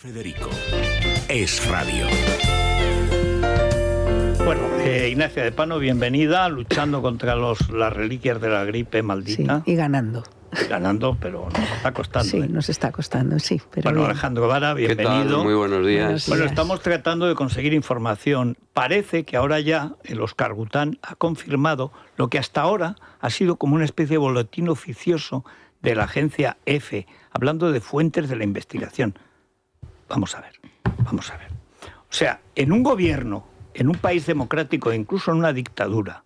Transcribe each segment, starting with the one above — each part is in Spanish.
Federico. Es radio. Bueno, Ignacia de Pano, bienvenida, luchando contra las reliquias de la gripe maldita. Sí, y ganando. Ganando, pero nos está costando. Sí, nos está costando, sí. Pero bueno, bien. Alejandro Vara, bienvenido. ¿Qué tal? Muy buenos días. Bueno, estamos tratando de conseguir información. Parece que ahora ya el Óscar Gután ha confirmado lo que hasta ahora ha sido como una especie de boletín oficioso de la agencia EFE, hablando de fuentes de la investigación. Vamos a ver. O sea, en un gobierno, en un país democrático e incluso en una dictadura,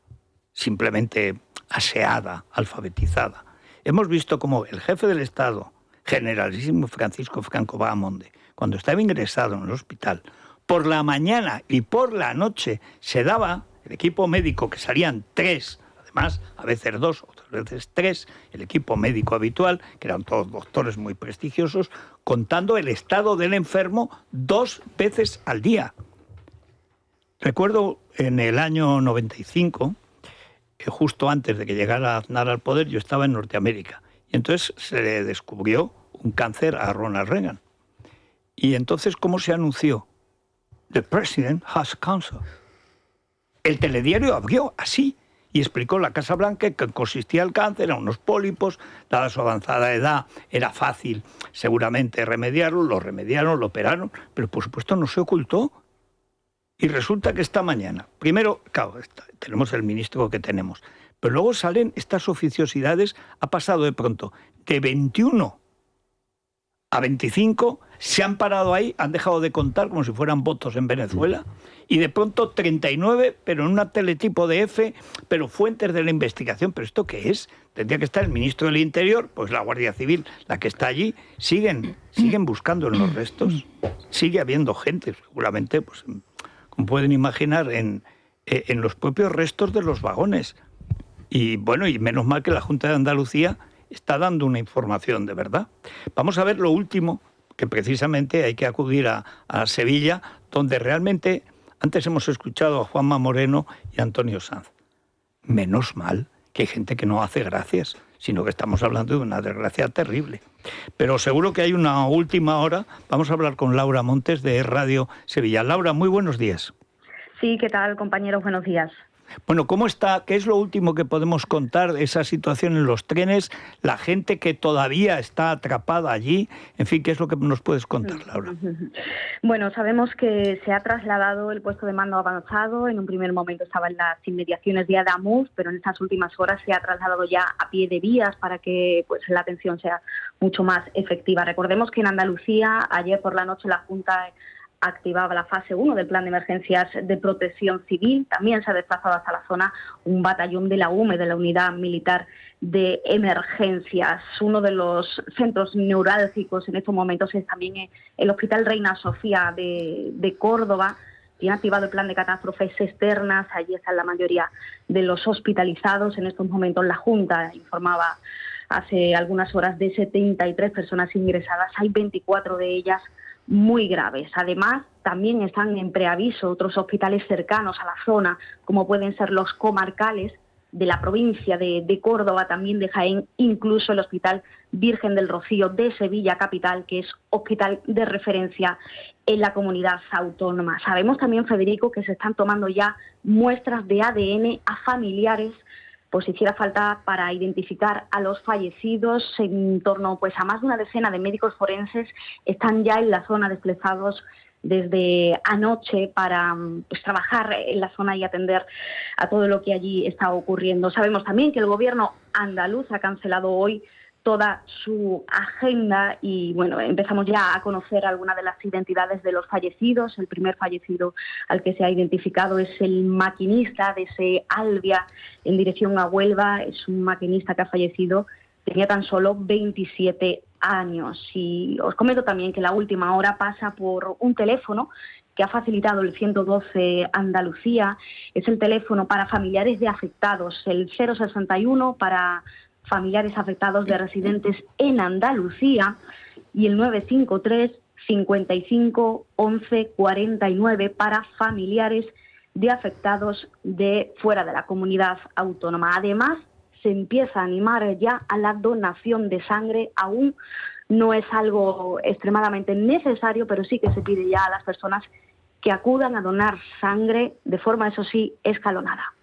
simplemente aseada, alfabetizada, hemos visto como el jefe del Estado, generalísimo Francisco Franco Bahamonde, cuando estaba ingresado en el hospital, por la mañana y por la noche se daba el equipo médico, que salían 3, además, a veces 2, otras veces 3, el equipo médico habitual, que eran todos doctores muy prestigiosos, contando el estado del enfermo 2 veces al día. Recuerdo en el año 95, justo antes de que llegara Aznar al poder, yo estaba en Norteamérica. Y entonces se le descubrió un cáncer a Ronald Reagan. Y entonces, ¿cómo se anunció? The President has cancer. El telediario abrió así y explicó la Casa Blanca que consistía el cáncer, eran unos pólipos, dada su avanzada edad, era fácil seguramente remediarlo, lo remediaron, lo operaron, pero por supuesto no se ocultó. Y resulta que esta mañana, primero, claro, tenemos el ministro que tenemos, pero luego salen estas oficiosidades, ha pasado de pronto de 21 a 25, se han parado ahí, han dejado de contar como si fueran votos en Venezuela, y de pronto 39, pero en un teletipo de F, pero fuentes de la investigación. ¿Pero esto qué es? Tendría que estar el ministro del Interior, pues la Guardia Civil, la que está allí, siguen buscando en los restos, sigue habiendo gente, seguramente, pues como pueden imaginar, en los propios restos de los vagones. Y bueno, y menos mal que la Junta de Andalucía está dando una información de verdad. Vamos a ver lo último, que precisamente hay que acudir a Sevilla, donde realmente antes hemos escuchado a Juanma Moreno y a Antonio Sanz. Menos mal que hay gente que no hace gracias, sino que estamos hablando de una desgracia terrible. Pero seguro que hay una última hora. Vamos a hablar con Laura Montes de Radio Sevilla. Laura, muy buenos días. Sí, ¿qué tal, compañeros? Buenos días. Bueno, ¿cómo está? ¿Qué es lo último que podemos contar de esa situación en los trenes? La gente que todavía está atrapada allí. En fin, ¿qué es lo que nos puedes contar, Laura? Bueno, sabemos que se ha trasladado el puesto de mando avanzado. En un primer momento estaba en las inmediaciones de Adamuz, pero en estas últimas horas se ha trasladado ya a pie de vías para que pues la atención sea mucho más efectiva. Recordemos que en Andalucía, ayer por la noche, la Junta activaba la fase 1 del Plan de Emergencias de Protección Civil. También se ha desplazado hasta la zona un batallón de la UME, de la Unidad Militar de Emergencias. Uno de los centros neurálgicos en estos momentos es también el Hospital Reina Sofía de Córdoba. Tiene activado el plan de catástrofes externas. Allí están la mayoría de los hospitalizados. En estos momentos la Junta informaba hace algunas horas de 73 personas ingresadas. Hay 24 de ellas muy graves. Además, también están en preaviso otros hospitales cercanos a la zona, como pueden ser los comarcales de la provincia de Córdoba, también de Jaén, incluso el Hospital Virgen del Rocío de Sevilla capital, que es hospital de referencia en la comunidad autónoma. Sabemos también, Federico, que se están tomando ya muestras de ADN a familiares, pues si hiciera falta, para identificar a los fallecidos. En torno pues a más de una decena de médicos forenses están ya en la zona desplazados desde anoche para pues trabajar en la zona y atender a todo lo que allí está ocurriendo. Sabemos también que el gobierno andaluz ha cancelado hoy toda su agenda y bueno, empezamos ya a conocer algunas de las identidades de los fallecidos. El primer fallecido al que se ha identificado es el maquinista de ese Albia en dirección a Huelva. Es un maquinista que ha fallecido, tenía tan solo 27 años. Y os comento también que la última hora pasa por un teléfono que ha facilitado el 112 Andalucía. Es el teléfono para familiares de afectados, el 061 para familiares afectados de residentes en Andalucía y el 953 55 11 49 para familiares de afectados de fuera de la comunidad autónoma. Además, se empieza a animar ya a la donación de sangre. Aún no es algo extremadamente necesario, pero sí que se pide ya a las personas que acudan a donar sangre de forma, eso sí, escalonada.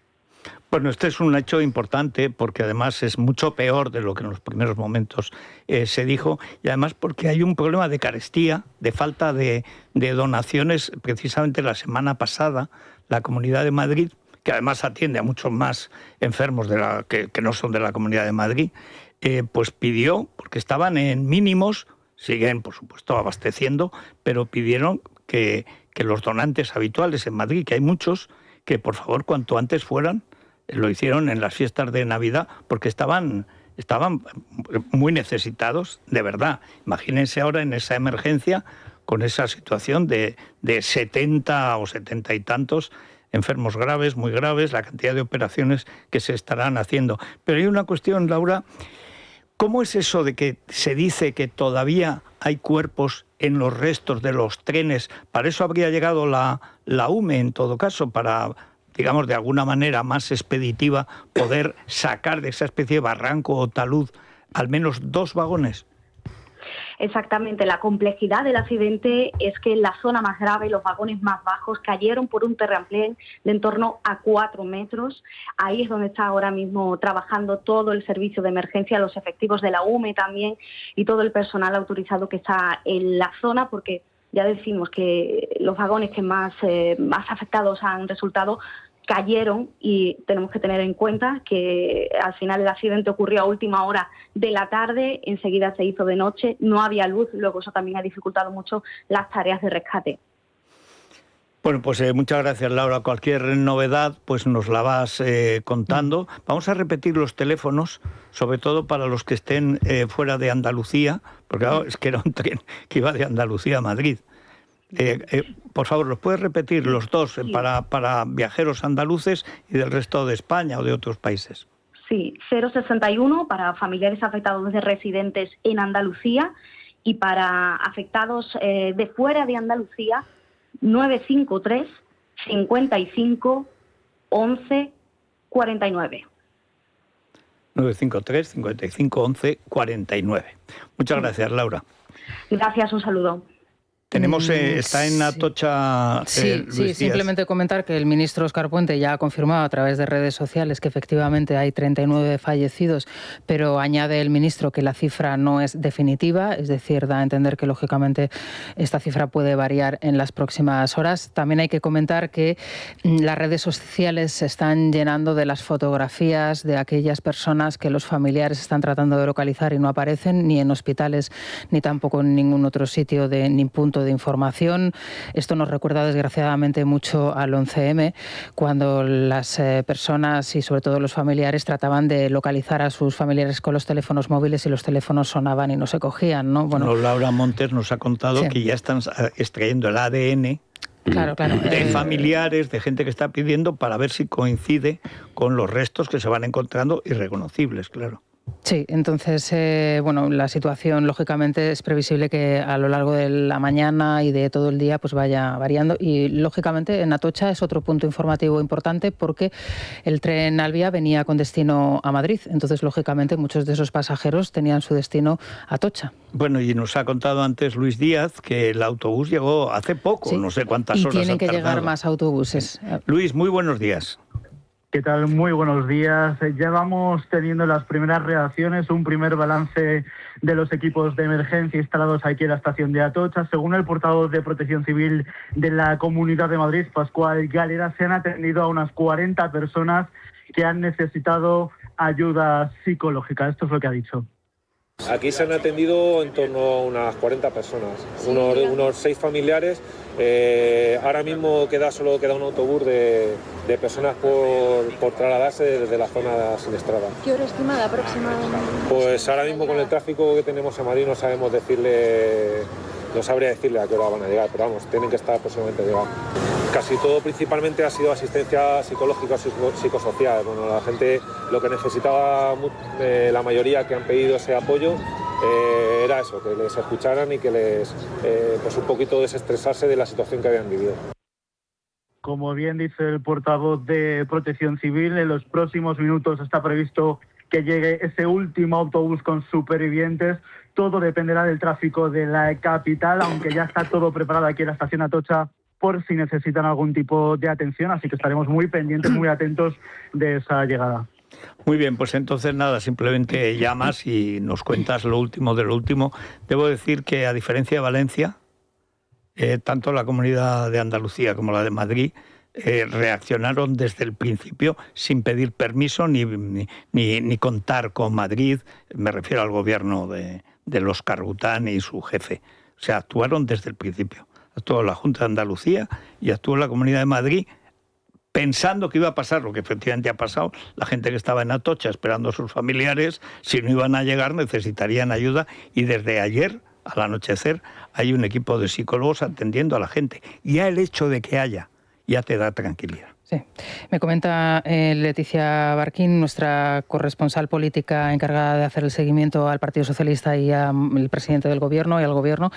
Bueno, este es un hecho importante porque además es mucho peor de lo que en los primeros momentos se dijo, y además porque hay un problema de carestía, de falta de donaciones. Precisamente la semana pasada la Comunidad de Madrid, que además atiende a muchos más enfermos que no son de la Comunidad de Madrid, pues pidió, porque estaban en mínimos, siguen por supuesto abasteciendo, pero pidieron que los donantes habituales en Madrid, que hay muchos, que por favor cuanto antes fueran. Lo hicieron en las fiestas de Navidad porque estaban muy necesitados, de verdad. Imagínense ahora en esa emergencia, con esa situación de 70 o 70 y tantos enfermos graves, muy graves, la cantidad de operaciones que se estarán haciendo. Pero hay una cuestión, Laura, ¿cómo es eso de que se dice que todavía hay cuerpos en los restos de los trenes? Para eso habría llegado la UME, en todo caso, para, digamos, de alguna manera más expeditiva, poder sacar de esa especie de barranco o talud al menos 2 vagones. Exactamente, la complejidad del accidente es que en la zona más grave, los vagones más bajos cayeron por un terraplén de en torno a 4 metros. Ahí es donde está ahora mismo trabajando todo el servicio de emergencia, los efectivos de la UME también y todo el personal autorizado que está en la zona, porque ya decimos que los vagones que más afectados han resultado cayeron, y tenemos que tener en cuenta que al final el accidente ocurrió a última hora de la tarde, enseguida se hizo de noche, no había luz, luego eso también ha dificultado mucho las tareas de rescate. Bueno, pues muchas gracias, Laura. Cualquier novedad pues nos la vas contando. Vamos a repetir los teléfonos, sobre todo para los que estén fuera de Andalucía, porque claro, es que era un tren que iba de Andalucía a Madrid. Por favor, ¿los puedes repetir los dos Sí. para viajeros andaluces y del resto de España o de otros países? Sí, 061 para familiares afectados de residentes en Andalucía, y para afectados de fuera de Andalucía, 953 55 11 49. 953 55 11 49. Muchas gracias, Laura. Gracias, un saludo. Tenemos, está en Atocha. Sí, Luis Díaz. simplemente comentar que el ministro Óscar Puente ya ha confirmado a través de redes sociales que efectivamente hay 39 fallecidos, pero añade el ministro que la cifra no es definitiva, es decir, da a entender que lógicamente esta cifra puede variar en las próximas horas. También hay que comentar que las redes sociales se están llenando de las fotografías de aquellas personas que los familiares están tratando de localizar y no aparecen ni en hospitales ni tampoco en ningún otro sitio ni punto de información. Esto nos recuerda desgraciadamente mucho al 11M, cuando las personas y sobre todo los familiares trataban de localizar a sus familiares con los teléfonos móviles y los teléfonos sonaban y no se cogían, ¿no? Bueno, Laura Montes nos ha contado sí, que ya están extrayendo el ADN claro. de familiares, de gente que está pidiendo, para ver si coincide con los restos que se van encontrando irreconocibles, claro. Sí, entonces, la situación, lógicamente, es previsible que a lo largo de la mañana y de todo el día pues vaya variando. Y, lógicamente, en Atocha es otro punto informativo importante porque el tren Alvia venía con destino a Madrid. Entonces, lógicamente, muchos de esos pasajeros tenían su destino a Atocha. Bueno, y nos ha contado antes Luis Díaz que el autobús llegó hace poco, sí, no sé cuántas horas. Y tienen que llegar más autobuses. Luis, muy buenos días. ¿Qué tal? Muy buenos días. Ya vamos teniendo las primeras reacciones, un primer balance de los equipos de emergencia instalados aquí en la estación de Atocha. Según el portavoz de Protección Civil de la Comunidad de Madrid, Pascual Galera, se han atendido a unas 40 personas que han necesitado ayuda psicológica. Esto es lo que ha dicho. Aquí se han atendido en torno a unas 40 personas, unos 6 familiares. Ahora mismo solo queda un autobús de personas por trasladarse desde la zona siniestrada. ¿Qué hora estimada aproximadamente? Pues ahora mismo con el tráfico que tenemos en Madrid no sabría decirle a qué hora van a llegar, pero vamos, tienen que estar aproximadamente llegando. Casi todo principalmente ha sido asistencia psicológica, psicosocial. Bueno, la gente lo que necesitaba, la mayoría que han pedido ese apoyo, era eso, que les escucharan y que les, pues un poquito desestresarse de la situación que habían vivido. Como bien dice el portavoz de Protección Civil, en los próximos minutos está previsto que llegue ese último autobús con supervivientes. Todo dependerá del tráfico de la capital, aunque ya está todo preparado aquí en la estación Atocha por si necesitan algún tipo de atención, así que estaremos muy pendientes, muy atentos de esa llegada. Muy bien, pues entonces nada, simplemente llamas y nos cuentas lo último de lo último. Debo decir que a diferencia de Valencia, tanto la Comunidad de Andalucía como la de Madrid reaccionaron desde el principio sin pedir permiso ni contar con Madrid. Me refiero al gobierno de los Carrután y su jefe. O sea, actuaron desde el principio. Actuó la Junta de Andalucía y actuó la Comunidad de Madrid pensando que iba a pasar lo que efectivamente ha pasado. La gente que estaba en Atocha esperando a sus familiares, si no iban a llegar necesitarían ayuda, y desde ayer al anochecer hay un equipo de psicólogos atendiendo a la gente. Ya el hecho de que haya ya te da tranquilidad. Sí. Me comenta Leticia Barquín, nuestra corresponsal política encargada de hacer el seguimiento al Partido Socialista y al presidente del Gobierno y al Gobierno,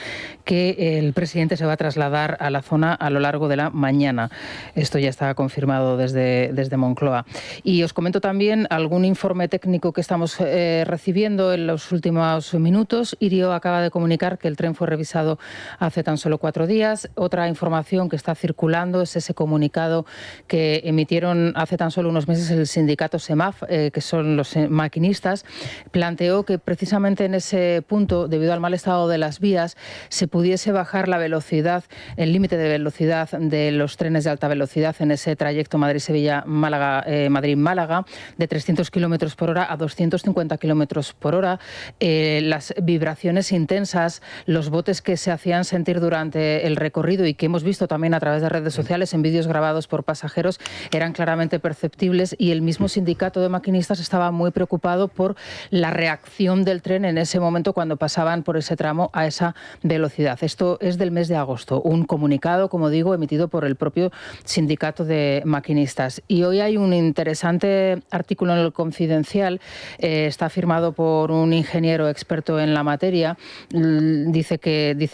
que el presidente se va a trasladar a la zona a lo largo de la mañana. Esto ya está confirmado desde Moncloa. Y os comento también algún informe técnico que estamos recibiendo en los últimos minutos. Irio acaba de comunicar que el tren fue revisado hace tan solo 4 días. Otra información que está circulando es ese comunicado que emitieron hace tan solo unos meses el sindicato SEMAF, que son los maquinistas, planteó que precisamente en ese punto, debido al mal estado de las vías, se pudiese bajar la velocidad, el límite de velocidad de los trenes de alta velocidad en ese trayecto Madrid-Sevilla-Málaga, Madrid-Málaga, de 300 km por hora a 250 km por hora. Las vibraciones intensas, los botes que se hacían sentir durante el recorrido y que hemos visto también a través de redes sociales en vídeos grabados por pasajeros, eran claramente perceptibles, y el mismo sindicato de maquinistas estaba muy preocupado por la reacción del tren en ese momento cuando pasaban por ese tramo a esa velocidad. Esto es del mes de agosto, un comunicado, como digo, emitido por el propio sindicato de maquinistas. Y hoy hay un interesante artículo en el Confidencial, está firmado por un ingeniero experto en la materia. Dice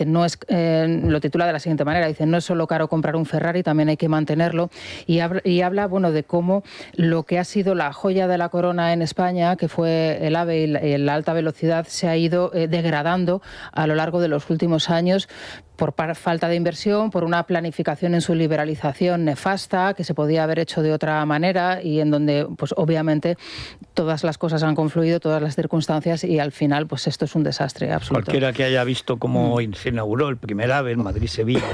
no es, lo titula de la siguiente manera, dice: no es solo caro comprar un Ferrari, también hay que mantenerlo. Y habla de cómo lo que ha sido la joya de la corona en España, que fue el AVE y la alta velocidad, se ha ido degradando a lo largo de los últimos años por falta de inversión, por una planificación en su liberalización nefasta, que se podía haber hecho de otra manera, y en donde, pues obviamente, todas las cosas han confluido, todas las circunstancias, y al final, pues esto es un desastre absoluto. Cualquiera que haya visto cómo se inauguró el primer AVE en Madrid-Sevilla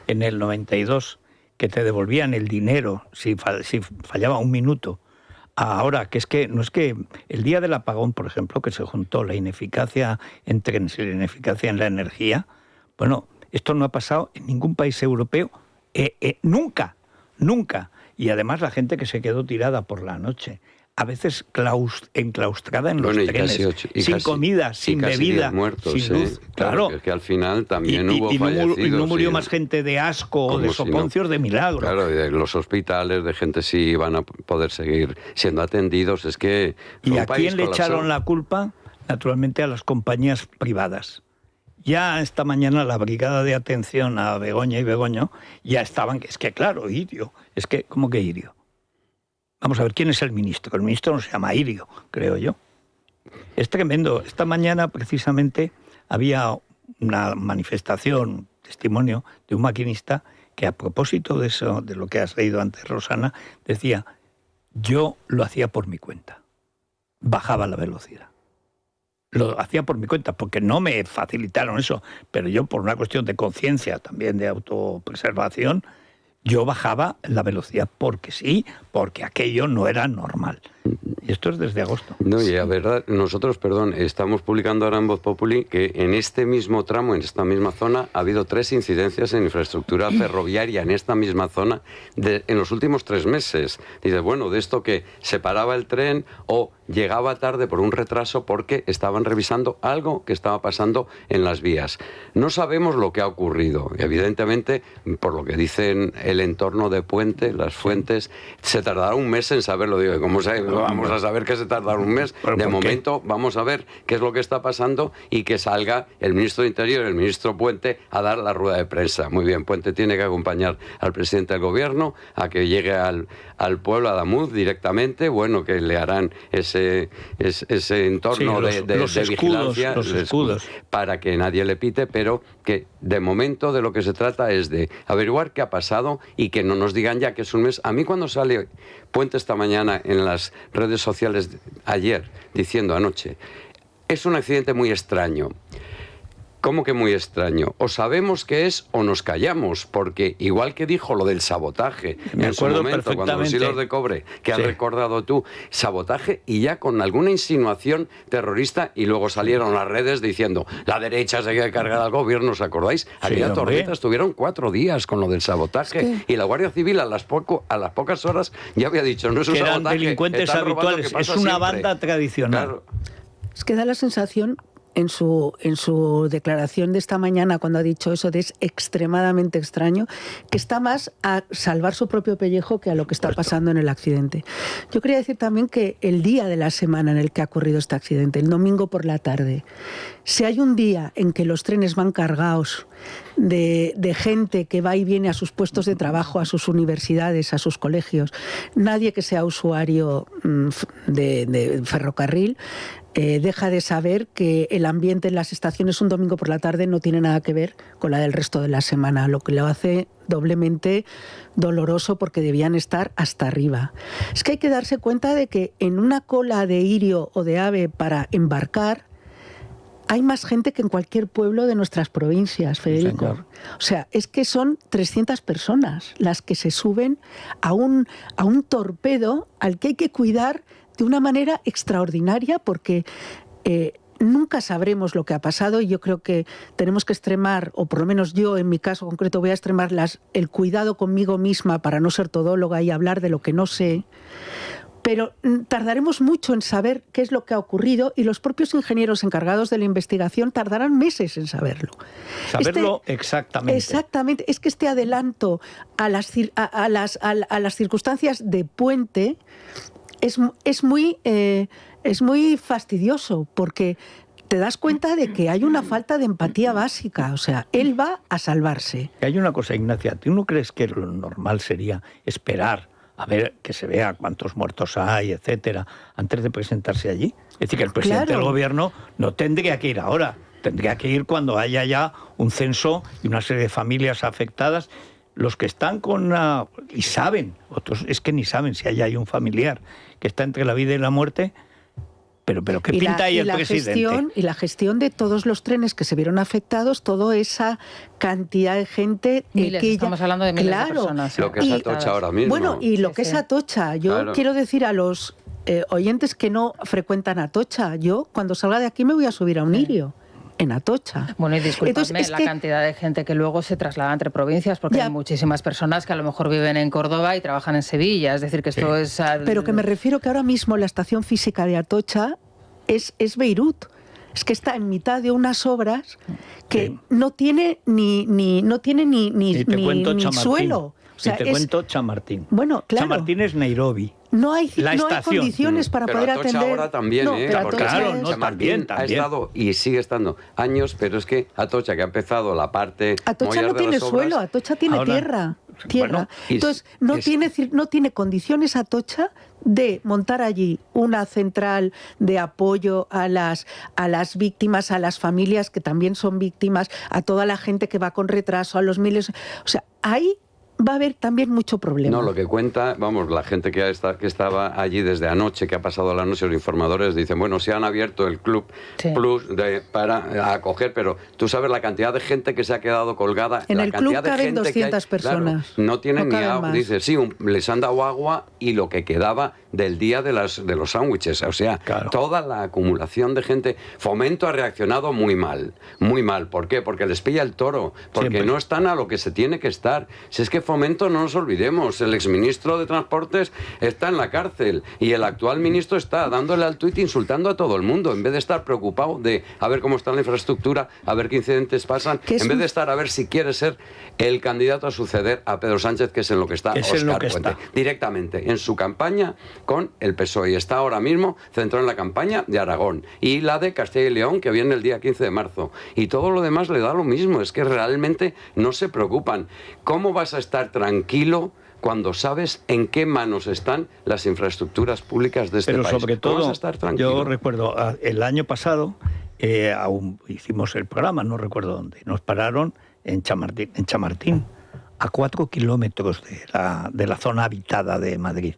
en el 92, que te devolvían el dinero si fallaba un minuto. Ahora, que es que no es que el día del apagón, por ejemplo, que se juntó la ineficacia en trenes y la ineficacia en la energía, bueno, esto no ha pasado en ningún país europeo, nunca. Y además la gente que se quedó tirada por la noche, a veces enclaustrada en los trenes, sin comida, sin bebida, muertos, sin luz. Claro, es que al final también hubo fallecidos. Y no murió más gente de asco o de soponcios, de milagro. Claro, de los hospitales, de gente si iban a poder seguir siendo atendidos. Es que ¿y a quién le echaron la culpa? Naturalmente a las compañías privadas. Ya esta mañana la brigada de atención a Begoña y Begoño ya estaban, es que claro, Irio, es que, ¿cómo que Irio? Vamos a ver, ¿quién es el ministro? El ministro no se llama Irio, creo yo. Es tremendo. Esta mañana, precisamente, había una manifestación, testimonio de un maquinista que, a propósito de eso, de lo que has leído antes, Rosana, decía: yo lo hacía por mi cuenta. Bajaba la velocidad. Lo hacía por mi cuenta, porque no me facilitaron eso, pero yo, por una cuestión de conciencia, también de autopreservación, yo bajaba la velocidad porque sí, porque aquello no era normal. Y esto es desde agosto. No, y a verdad, nosotros, estamos publicando ahora en Voz Populi que en este mismo tramo, en esta misma zona, ha habido 3 incidencias en infraestructura ferroviaria en esta misma zona en los últimos 3 meses. Dices, bueno, de esto que se paraba el tren o llegaba tarde por un retraso porque estaban revisando algo que estaba pasando en las vías. No sabemos lo que ha ocurrido. Evidentemente, por lo que dicen el entorno de Puente, las fuentes, se tardará un mes en saberlo. Digo, ¿cómo vamos a saber que se tardará un mes? De momento, vamos a ver qué es lo que está pasando y que salga el ministro de Interior, el ministro Puente, a dar la rueda de prensa. Muy bien, Puente tiene que acompañar al presidente del Gobierno a que llegue al pueblo, a Adamuz, directamente, bueno, que le harán ese ese entorno sí, de vigilancia, los escudos, para que nadie le pite, pero que de momento de lo que se trata es de averiguar qué ha pasado y que no nos digan ya que es un mes. A mí cuando sale Puente esta mañana en las redes sociales ayer diciendo anoche, es un accidente muy extraño. ¿Cómo que muy extraño? O sabemos qué es o nos callamos, porque igual que dijo lo del sabotaje en su momento, cuando los hilos de cobre, que has recordado tú, sabotaje y ya con alguna insinuación terrorista, y luego salieron las redes diciendo, la derecha se quiere cargar al gobierno, ¿os acordáis? Aquella tormenta estuvieron 4 días con lo del sabotaje, y la Guardia Civil a las pocas horas ya había dicho, no es un sabotaje, eran delincuentes habituales, es una banda tradicional. Claro. Es que da la sensación en su declaración de esta mañana, cuando ha dicho eso de es extremadamente extraño, que está más a salvar su propio pellejo que a lo que está pasando en el accidente. Yo quería decir también que el día de la semana en el que ha ocurrido este accidente, el domingo por la tarde, si hay un día en que los trenes van cargados de gente que va y viene a sus puestos de trabajo, a sus universidades, a sus colegios, nadie que sea usuario de ferrocarril deja de saber que el ambiente en las estaciones un domingo por la tarde no tiene nada que ver con la del resto de la semana, lo que lo hace doblemente doloroso porque debían estar hasta arriba. Es que hay que darse cuenta de que en una cola de Irio o de AVE para embarcar hay más gente que en cualquier pueblo de nuestras provincias, Federico. Señor. O sea, es que son 300 personas las que se suben a un torpedo al que hay que cuidar de una manera extraordinaria porque nunca sabremos lo que ha pasado y yo creo que tenemos que extremar, o por lo menos yo en mi caso concreto voy a extremar el cuidado conmigo misma para no ser todóloga y hablar de lo que no sé. Pero tardaremos mucho en saber qué es lo que ha ocurrido y los propios ingenieros encargados de la investigación tardarán meses en saberlo. Exactamente. Exactamente. Es que este adelanto a las circunstancias de Puente es muy fastidioso porque te das cuenta de que hay una falta de empatía básica. O sea, él va a salvarse. Hay una cosa, Ignacia, ¿tú no crees que lo normal sería esperar a ver que se vea cuántos muertos hay, etcétera, antes de presentarse allí? Es decir, que el presidente del gobierno no tendría que ir ahora, tendría que ir cuando haya ya un censo y una serie de familias afectadas. Los que están y saben, otros es que ni saben si hay un familiar que está entre la vida y la muerte, pero ¿qué pinta ahí el presidente? Y la gestión de todos los trenes que se vieron afectados, toda esa cantidad de gente. Estamos hablando de miles de personas. Lo que es Atocha ahora mismo. Bueno, y lo que es Atocha. Yo quiero decir a los oyentes que no frecuentan Atocha, yo cuando salga de aquí me voy a subir a un Irio. En Atocha. Bueno, y discúlpame, la cantidad de gente que luego se traslada entre provincias, porque hay muchísimas personas que a lo mejor viven en Córdoba y trabajan en Sevilla, es decir, que esto es... Pero que me refiero que ahora mismo la estación física de Atocha es Beirut. Es que está en mitad de unas obras que no tiene ni suelo. O sea, te cuento Chamartín. Bueno, claro. Chamartín es Nairobi. No hay condiciones para pero poder Atocha atender. Ahora también, porque Chamartín ha estado y sigue estando años, pero es que Atocha, que ha empezado la parte... Atocha no tiene suelo, Atocha tiene tierra. Bueno, entonces, no tiene condiciones Atocha de montar allí una central de apoyo a las víctimas, a las familias que también son víctimas, a toda la gente que va con retraso, a los miles... O sea, ahí va a haber también mucho problema. No, lo que cuenta, vamos, la gente que estaba allí desde anoche, que ha pasado la noche, los informadores dicen, bueno, se han abierto el Club Plus para acoger, pero tú sabes la cantidad de gente que se ha quedado colgada. En el club caben 200 personas. Claro, no tienen ni agua. Dice, sí, les han dado agua y lo que quedaba del día de los sándwiches. O sea, toda la acumulación de gente. Fomento ha reaccionado muy mal. Muy mal. ¿Por qué? Porque les pilla el toro. Porque no están a lo que se tiene que estar. Si es que Fomento, no nos olvidemos, el exministro de Transportes está en la cárcel y el actual ministro está dándole al tuit insultando a todo el mundo, en vez de estar preocupado de a ver cómo está la infraestructura, a ver qué incidentes pasan, en vez de estar a ver si quiere ser el candidato a suceder a Pedro Sánchez, que es en lo que está Óscar Puente, directamente en su campaña con el PSOE, y está ahora mismo centrado en la campaña de Aragón y la de Castilla y León, que viene el día 15 de marzo, y todo lo demás le da lo mismo, es que realmente no se preocupan. ¿Cómo vas a estar tranquilo cuando sabes en qué manos están las infraestructuras públicas de este país. Pero sobre todo, estar tranquilo? Yo recuerdo, el año pasado aún hicimos el programa, no recuerdo dónde, nos pararon en Chamartín, a 4 kilómetros de la zona habitada de Madrid.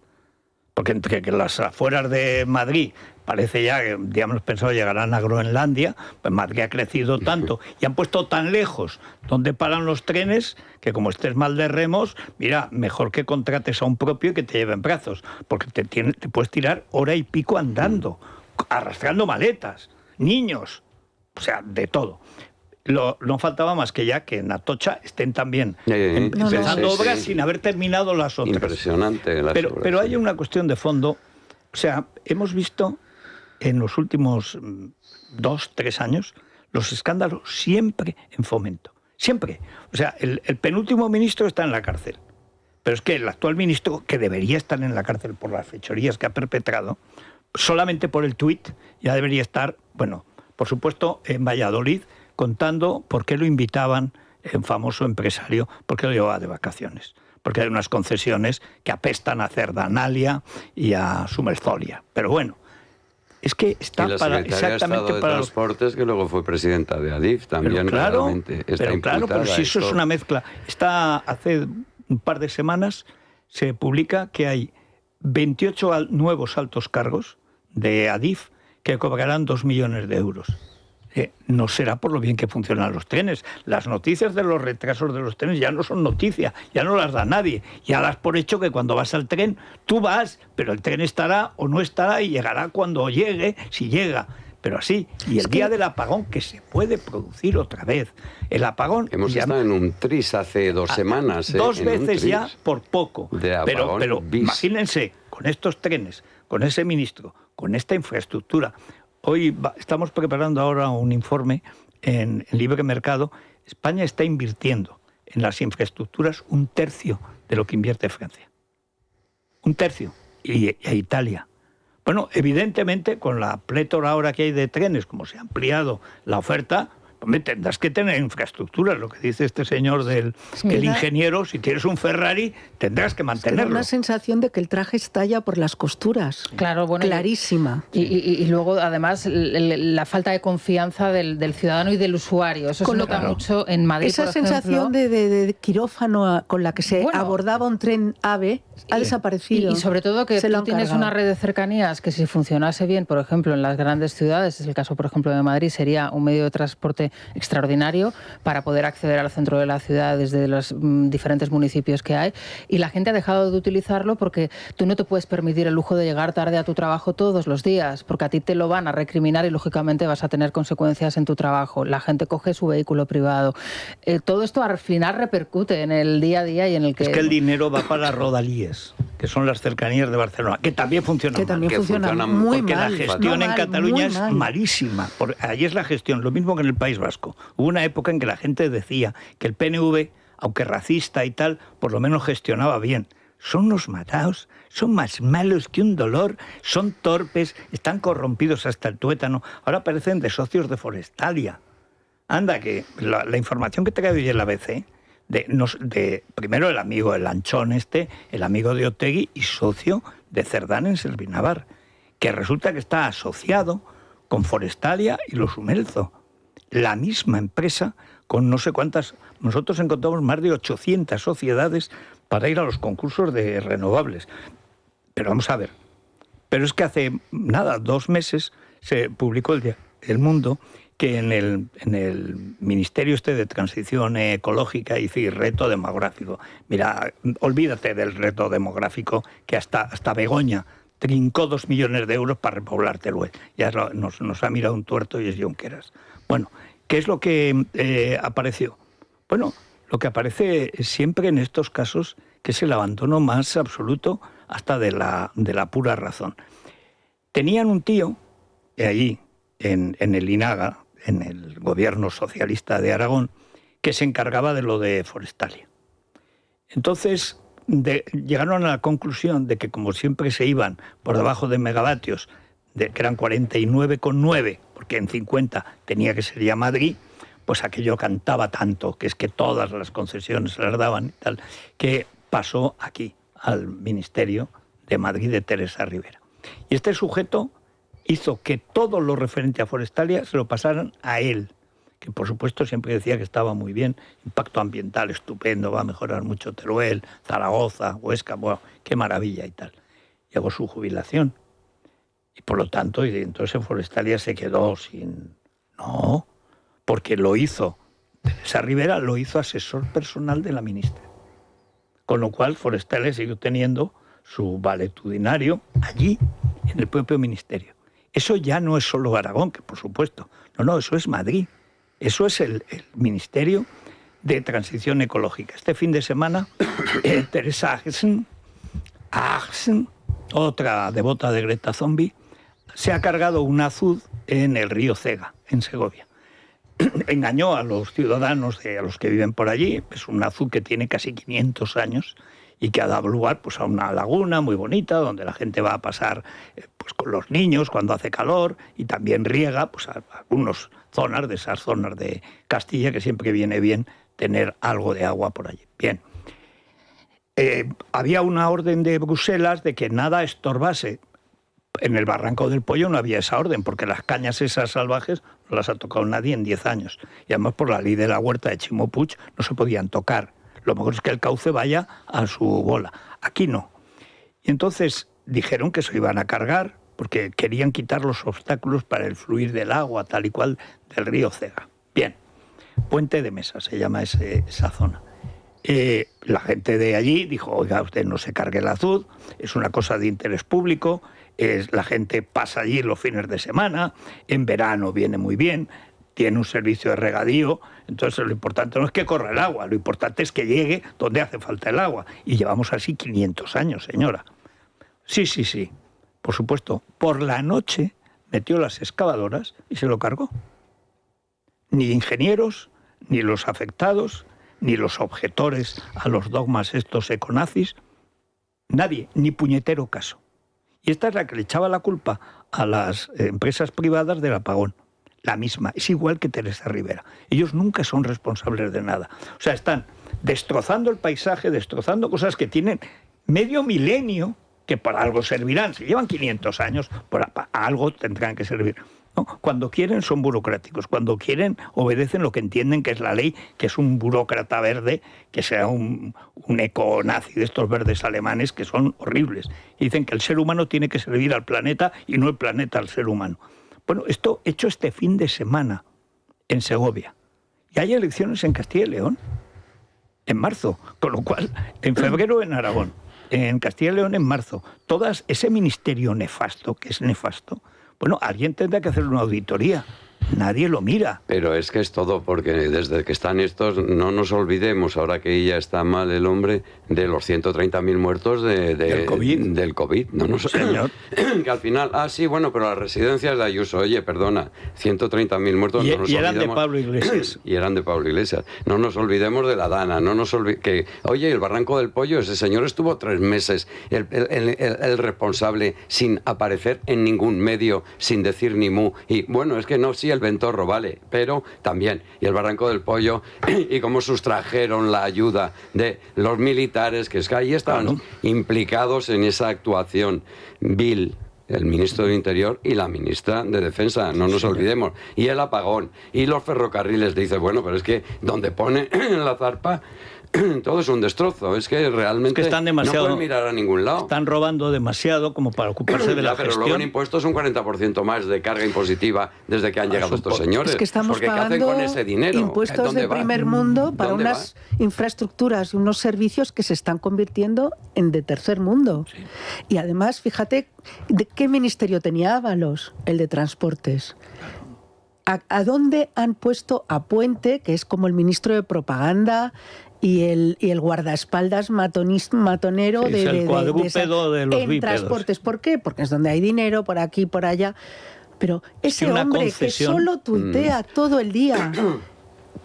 Porque entre que las afueras de Madrid parece ya que, digamos, pensado llegarán a Groenlandia, pues Madrid ha crecido tanto y han puesto tan lejos donde paran los trenes que como estés mal de remos, mira, mejor que contrates a un propio y que te lleve en brazos, porque te puedes tirar hora y pico andando, arrastrando maletas, niños, o sea, de todo. No faltaba más que ya que en Atocha estén también empezando obras sin haber terminado las otras. Impresionante las obras. Pero hay una cuestión de fondo. O sea, hemos visto en los últimos 2-3 años los escándalos siempre en Fomento. Siempre. O sea, el penúltimo ministro está en la cárcel. Pero es que el actual ministro, que debería estar en la cárcel por las fechorías que ha perpetrado, solamente por el tuit ya debería estar, bueno, por supuesto, en Valladolid, contando por qué lo invitaban, un famoso empresario, por qué lo llevaba de vacaciones. Porque hay unas concesiones que apestan a Cerdanalia y a Sumerzolia. Pero bueno, es que está y la para exactamente de para Transportes, que luego fue presidenta de Adif, también realmente está imputada. Pero si eso es una mezcla. Hace un par de semanas se publica que hay 28 nuevos altos cargos de Adif que cobrarán 2 millones de euros. No será por lo bien que funcionan los trenes. Las noticias de los retrasos de los trenes ya no son noticia, ya no las da nadie. Ya das por hecho que cuando vas al tren, tú vas, pero el tren estará o no estará y llegará cuando llegue, si llega. Pero así, y el día del apagón, que se puede producir otra vez. El apagón... Hemos estado en un tris hace 2 semanas. 2 veces ya, por poco. Pero imagínense, con estos trenes, con ese ministro, con esta infraestructura... Hoy estamos preparando ahora un informe en Libre Mercado. España está invirtiendo en las infraestructuras 1/3 de lo que invierte Francia. 1/3. Y Italia. Bueno, evidentemente, con la plétora ahora que hay de trenes, como se ha ampliado la oferta, tendrás que tener infraestructuras. Lo que dice este señor que el ingeniero, si tienes un Ferrari, tendrás que mantenerlo. Es una sensación de que el traje estalla por las costuras. Claro, bueno, clarísima. Y luego, además, la falta de confianza del ciudadano y del usuario. Eso se nota mucho en Madrid, esa por sensación de quirófano con la que se abordaba un tren AVE ha desaparecido. Y sobre todo que tú tienes una red de cercanías que, si funcionase bien, por ejemplo, en las grandes ciudades, es el caso, por ejemplo, de Madrid, sería un medio de transporte extraordinario para poder acceder al centro de la ciudad desde los diferentes municipios que hay, y la gente ha dejado de utilizarlo porque tú no te puedes permitir el lujo de llegar tarde a tu trabajo todos los días, porque a ti te lo van a recriminar y lógicamente vas a tener consecuencias en tu trabajo. La gente coge su vehículo privado. Todo esto al final repercute en el día a día y en el que... Es que el dinero va para Rodalíes, que son las cercanías de Barcelona, que también funcionan mal. También funcionan muy porque mal. La gestión en Cataluña es malísima. Allí es la gestión, lo mismo que en el País Vasco. Hubo una época en que la gente decía que el PNV, aunque racista y tal, por lo menos gestionaba bien. Son unos mataos, son más malos que un dolor, son torpes, están corrompidos hasta el tuétano. Ahora parecen de socios de Forestalia. Anda, que la información que te ha hoy en la ABC, primero el amigo, el Lanchón el amigo de Otegi y socio de Cerdán en Servinavar, que resulta que está asociado con Forestalia y los Humelzo. La misma empresa con no sé cuántas... Nosotros encontramos más de 800 sociedades para ir a los concursos de renovables. Pero vamos a ver. Pero es que hace 2 meses se publicó El Mundo que en el Ministerio de Transición Ecológica dice reto demográfico. Mira, olvídate del reto demográfico, que hasta Begoña trincó 2 millones de euros para repoblar Teruel. Ya nos ha mirado un tuerto y es Junqueras. Bueno, ¿qué es lo que apareció? Bueno, lo que aparece siempre en estos casos, que es el abandono más absoluto hasta de la pura razón. Tenían un tío allí, en el INAGA, en el gobierno socialista de Aragón, que se encargaba de lo de Forestalia. Entonces llegaron a la conclusión de que, como siempre se iban por debajo de megavatios, que eran 49,9, porque en 50 tenía que ser ya Madrid, pues aquello cantaba tanto, que es que todas las concesiones se las daban y tal, que pasó aquí, al Ministerio de Madrid de Teresa Rivera. Y este sujeto hizo que todo lo referente a Forestalia se lo pasaran a él, que por supuesto siempre decía que estaba muy bien, impacto ambiental estupendo, va a mejorar mucho Teruel, Zaragoza, Huesca, bueno, qué maravilla y tal. Llegó su jubilación y por lo tanto, y entonces Forestalia se quedó sin... No, porque lo hizo, Teresa Rivera lo hizo asesor personal de la ministra. Con lo cual Forestalia siguió teniendo su valetudinario allí, en el propio ministerio. Eso ya no es solo Aragón, que por supuesto, no, eso es Madrid. Eso es el Ministerio de Transición Ecológica. Este fin de semana, Teresa Axen, otra devota de Greta Zombie, se ha cargado un azud en el río Cega, en Segovia. Engañó a los ciudadanos, a los que viven por allí. Es un azud que tiene casi 500 años y que ha dado lugar pues, a una laguna muy bonita donde la gente va a pasar pues, con los niños cuando hace calor y también riega pues, a algunas zonas de esas zonas de Castilla que siempre viene bien tener algo de agua por allí. Bien. Había una orden de Bruselas de que nada estorbase. En el Barranco del Pollo no había esa orden, porque las cañas esas salvajes no las ha tocado nadie en 10 años. Y además por la ley de la huerta de Ximo Puig no se podían tocar. Lo mejor es que el cauce vaya a su bola. Aquí no. Y entonces dijeron que se iban a cargar porque querían quitar los obstáculos para el fluir del agua, tal y cual, del río Cega. Bien. Puente de Mesa se llama esa zona. La gente de allí dijo, oiga, usted no se cargue el azud, es una cosa de interés público, la gente pasa allí los fines de semana, en verano viene muy bien, tiene un servicio de regadío, entonces lo importante no es que corra el agua, lo importante es que llegue donde hace falta el agua. Y llevamos así 500 años, señora. Sí, por supuesto. Por la noche metió las excavadoras y se lo cargó. Ni ingenieros, ni los afectados, ni los objetores a los dogmas estos econazis, nadie, ni puñetero caso. Y esta es la que le echaba la culpa a las empresas privadas del apagón. La misma, es igual que Teresa Rivera. Ellos nunca son responsables de nada. O sea, están destrozando el paisaje, destrozando cosas que tienen medio milenio, que para algo servirán. Si llevan 500 años, para algo tendrán que servir. ¿No? Cuando quieren son burocráticos, cuando quieren obedecen lo que entienden que es la ley, que es un burócrata verde, que sea un econazi de estos verdes alemanes que son horribles. Y dicen que el ser humano tiene que servir al planeta y no el planeta al ser humano. Bueno, esto hecho este fin de semana en Segovia. Y hay elecciones en Castilla y León en marzo, con lo cual en febrero en Aragón, en Castilla y León en marzo. Todas ese ministerio nefasto, que es nefasto, bueno, alguien tendrá que hacer una auditoría. Nadie lo mira. Pero es que es todo, porque desde que están estos, no nos olvidemos, ahora que ya está mal el hombre, de los 130.000 muertos del COVID. No nos señor. Que al final, sí, bueno, pero las residencias de Ayuso, oye, perdona, 130.000 muertos, no nos y eran olvidemos. de Pablo Iglesias. Y eran de Pablo Iglesias. No nos olvidemos de la Dana, no nos que, oye, el Barranco del Pollo, ese señor estuvo 3 meses, el responsable, sin aparecer en ningún medio, sin decir ni mu. Y bueno, es que no, sí, el Ventorro, vale, pero también, y el Barranco del Pollo, y cómo sustrajeron la ayuda de los militares, que es que ahí estaban implicados en esa actuación vil, el ministro del Interior y la ministra de Defensa, no nos olvidemos, y el apagón, y los ferrocarriles, dice, bueno, pero es que donde pone la zarpa, todo es un destrozo, es que realmente están demasiado, no pueden mirar a ningún lado. Están robando demasiado como para ocuparse de la pero gestión. Luego en impuestos un 40% más de carga impositiva desde que han llegado estos señores. Es que estamos porque pagando ¿qué hacen con ese dinero? impuestos de primer mundo para unas infraestructuras y unos servicios que se están convirtiendo en de tercer mundo. Sí. Y además, fíjate, ¿de qué ministerio tenía Ábalos? El de Transportes. ¿A dónde han puesto a Puente, que es como el ministro de Propaganda y el guardaespaldas matonero sí, de los en bípedos. Transportes? ¿Por qué? Porque es donde hay dinero, por aquí, por allá. Pero ese hombre que solo tuitea todo el día,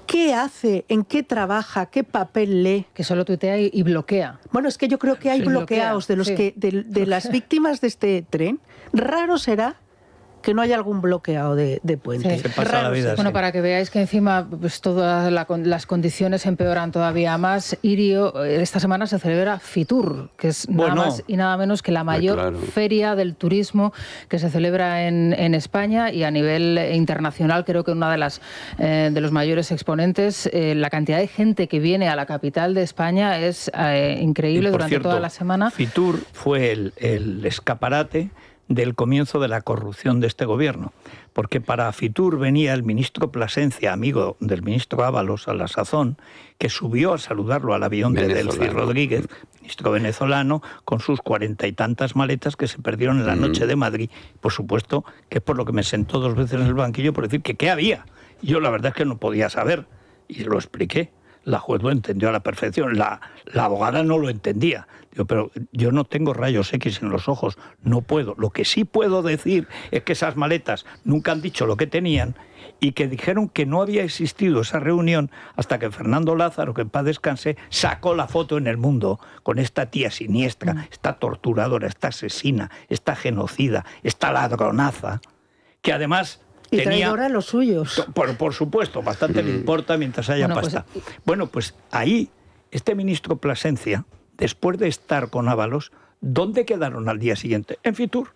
¿qué hace? ¿En qué trabaja? ¿Qué papel lee? Que solo tuitea y bloquea. Bueno, es que yo creo que hay bloqueados de los que de las víctimas de este tren. Raro será que no haya algún bloqueado de puente. Sí. Se pasa la vida Bueno, así. para que veáis que encima pues, todas las condiciones empeoran todavía más. Irio, esta semana se celebra Fitur, que es nada más y nada menos que la mayor feria del turismo que se celebra en España, y a nivel internacional creo que una de los mayores exponentes. La cantidad de gente que viene a la capital de España es increíble durante toda la semana. Fitur fue el escaparate del comienzo de la corrupción de este gobierno, porque para Fitur venía el ministro Plasencia, amigo del ministro Ábalos a la sazón, que subió a saludarlo al avión de Delcy Rodríguez, ministro venezolano, con sus 40 y tantas maletas que se perdieron en la noche de Madrid. Por supuesto, que es por lo que me sentó 2 veces en el banquillo por decir que qué había. Yo la verdad es que no podía saber, y lo expliqué. La juez lo entendió a la perfección, la abogada no lo entendía. Digo, pero yo no tengo rayos X en los ojos, no puedo. Lo que sí puedo decir es que esas maletas nunca han dicho lo que tenían, y que dijeron que no había existido esa reunión hasta que Fernando Lázaro, que en paz descanse, sacó la foto en El Mundo con esta tía siniestra, esta torturadora, esta asesina, esta genocida, esta ladronaza, que además... Y traidora a los suyos. Por supuesto, bastante le importa mientras haya pasta. Bueno, pues ahí, este ministro Plasencia, después de estar con Ábalos, ¿dónde quedaron al día siguiente? En Fitur.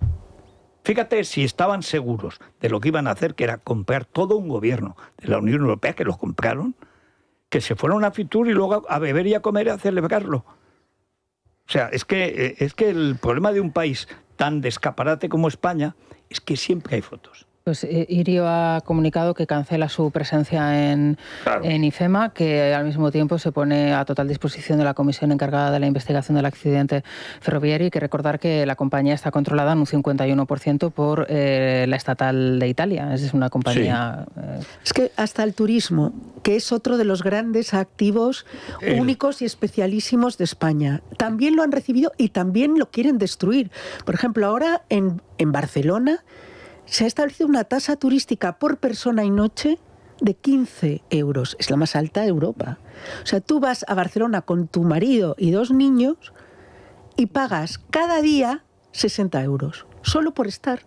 Fíjate si estaban seguros de lo que iban a hacer, que era comprar todo un gobierno de la Unión Europea, que los compraron, que se fueron a Fitur y luego a beber y a comer y a celebrarlo. O sea, es que el problema de un país tan de escaparate como España es que siempre hay fotos. Pues Irio ha comunicado que cancela su presencia en IFEMA, que al mismo tiempo se pone a total disposición de la comisión encargada de la investigación del accidente ferroviario. Y que recordar que la compañía está controlada en un 51% por la estatal de Italia. Es una compañía... Es que hasta el turismo, que es otro de los grandes activos únicos y especialísimos de España, también lo han recibido y también lo quieren destruir. Por ejemplo, ahora en Barcelona se ha establecido una tasa turística por persona y noche de 15 euros. Es la más alta de Europa. O sea, tú vas a Barcelona con tu marido y 2 niños y pagas cada día 60 euros. Solo por estar.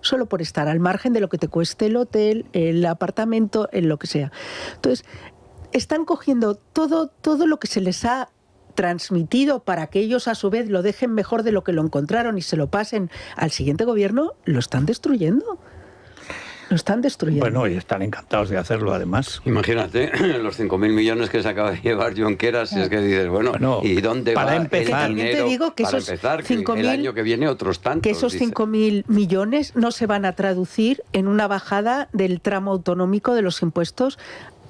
Solo por estar, al margen de lo que te cueste el hotel, el apartamento, en lo que sea. Entonces, están cogiendo todo lo que se les ha transmitido para que ellos a su vez lo dejen mejor de lo que lo encontraron y se lo pasen al siguiente gobierno. Lo están destruyendo. Lo están destruyendo. Bueno, y están encantados de hacerlo, además. Imagínate los 5.000 millones que se acaba de llevar Junqueras, si es que dices, bueno, ¿y dónde para va empezar, el dinero? Te digo que para esos empezar, 5.000, el año que viene otros tantos. Que esos 5.000 millones no se van a traducir en una bajada del tramo autonómico de los impuestos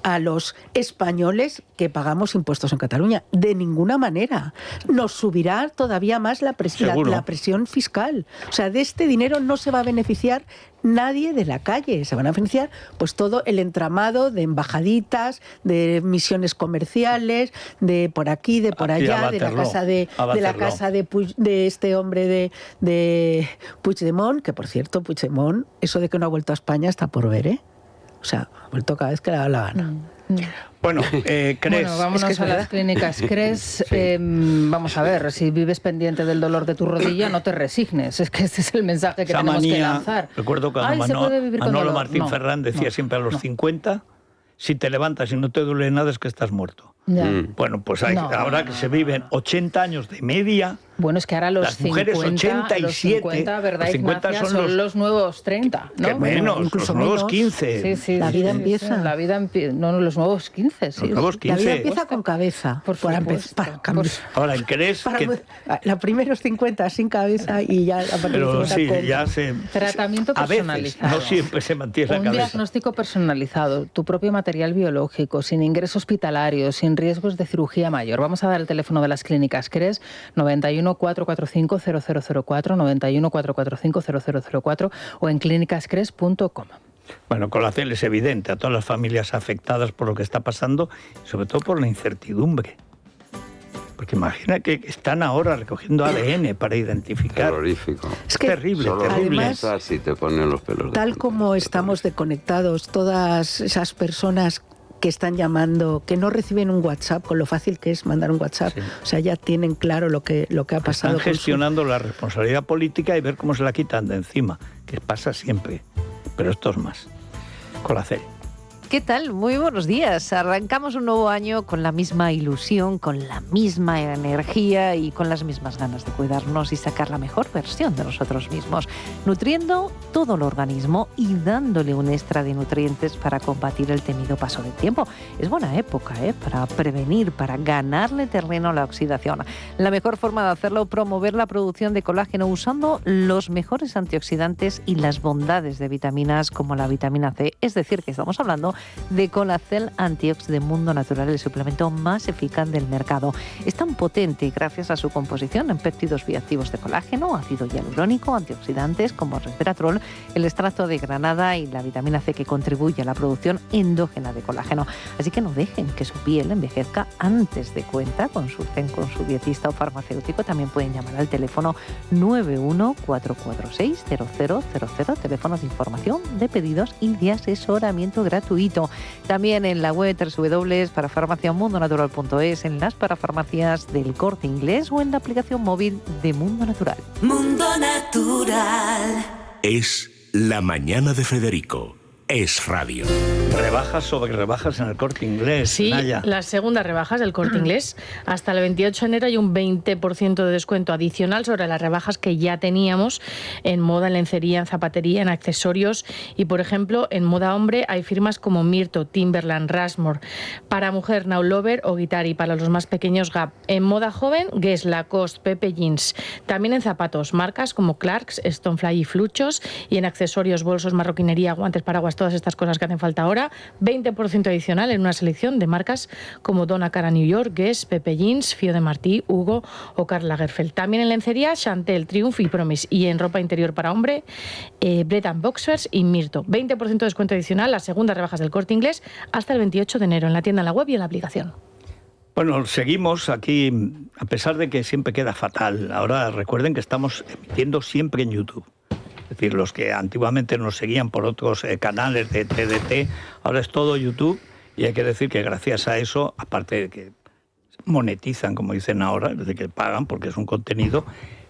a los españoles que pagamos impuestos en Cataluña. De ninguna manera. Nos subirá todavía más la presión fiscal. O sea, de este dinero no se va a beneficiar nadie de la calle. Se van a beneficiar pues todo el entramado de embajaditas, de misiones comerciales, de por aquí, de por allá, de la casa de este hombre de Puigdemont, que por cierto, Puigdemont, eso de que no ha vuelto a España está por ver, ¿eh? O sea, ha vuelto cada vez que le da la gana. Bueno, ¿crees? Bueno, vámonos a las clínicas. ¿Crees? Vamos a ver, si vives pendiente del dolor de tu rodilla, no te resignes. Es que este es el mensaje que tenemos que lanzar. Recuerdo cuando Manolo Martín Ferrán decía siempre a los 50, si te levantas y no te duele nada es que estás muerto. Bueno, pues ahora que se viven 80 años de media... Bueno, es que ahora los las mujeres 50, 87, los 50, ¿verdad, los 50 Ignacia? Son los nuevos 30, ¿no? Que menos, incluso los nuevos menos. 15. Sí, la vida empieza. La vida no, los nuevos 15, sí. Los nuevos 15. La vida empieza con cabeza. Ahora, ¿crees que...? Los primeros 50 sin cabeza y ya... Pero sí, ya se... Tratamiento personalizado. A veces, no siempre se mantiene la cabeza. Un diagnóstico personalizado, tu propio material biológico, sin ingreso hospitalario, sin riesgos de cirugía mayor. Vamos a dar el teléfono de las clínicas CRES, 91 445 0004, 91 445 0004 o en clínicascres.com. Bueno, Colacel es evidente a todas las familias afectadas por lo que está pasando, y sobre todo por la incertidumbre. Porque imagina que están ahora recogiendo ADN para identificar. Terrorífico. Es que, terrible, solo terrible. Pensar si te ponen los pelos de tal punta. como estamos desconectados, todas esas personas que están llamando, que no reciben un WhatsApp, con lo fácil que es mandar un WhatsApp. Sí. O sea, ya tienen claro lo que ha pasado. Están gestionando la responsabilidad política y ver cómo se la quitan de encima, que pasa siempre, pero esto es más. Colacel. ¿Qué tal? Muy buenos días. Arrancamos un nuevo año con la misma ilusión, con la misma energía y con las mismas ganas de cuidarnos y sacar la mejor versión de nosotros mismos, nutriendo todo el organismo y dándole un extra de nutrientes para combatir el temido paso del tiempo. Es buena época para prevenir, para ganarle terreno a la oxidación. La mejor forma de hacerlo, promover la producción de colágeno usando los mejores antioxidantes y las bondades de vitaminas como la vitamina C. Es decir, que estamos hablando de Colacel Antiox de Mundo Natural, el suplemento más eficaz del mercado. Es tan potente gracias a su composición en péptidos bioactivos de colágeno, ácido hialurónico, antioxidantes como resveratrol, el extracto de granada y la vitamina C que contribuye a la producción endógena de colágeno. Así que no dejen que su piel envejezca antes de cuenta. Consulten con su dietista o farmacéutico. También pueden llamar al teléfono 914460000, teléfono de información, de pedidos y de asesoramiento gratuito. También en la web www.parafarmaciamundonatural.es, en las parafarmacias del Corte Inglés o en la aplicación móvil de Mundo Natural. Mundo Natural. Es la mañana de Federico. Es radio. Rebajas sobre rebajas en el Corte Inglés. Sí, Naya. Las segundas rebajas del Corte Inglés. Hasta el 28 de enero hay un 20% de descuento adicional sobre las rebajas que ya teníamos en moda, en lencería, en zapatería, en accesorios. Y, por ejemplo, en moda hombre hay firmas como Mirto, Timberland, Rushmore. Para mujer, Now Lover o Guittari. Para los más pequeños, Gap. En moda joven, Guess, Lacoste, Pepe Jeans. También en zapatos, marcas como Clarks, Stonefly y Fluchos. Y en accesorios, bolsos, marroquinería, guantes, paraguas, todas estas cosas que hacen falta ahora, 20% adicional en una selección de marcas como Donna Cara New York, Guess, Pepe Jeans, Fio de Martí, Hugo o Karl Lagerfeld. También en lencería, Chantel, Triumph y Promise. Y en ropa interior para hombre, Bret & Boxers y Mirto. 20% de descuento adicional, las segundas rebajas del Corte Inglés, hasta el 28 de enero en la tienda, en la web y en la aplicación. Bueno, seguimos aquí, a pesar de que siempre queda fatal. Ahora recuerden que estamos emitiendo siempre en YouTube. Es decir, los que antiguamente nos seguían por otros canales de TDT, ahora es todo YouTube, y hay que decir que gracias a eso, aparte de que monetizan, como dicen ahora, es decir, que pagan porque es un contenido,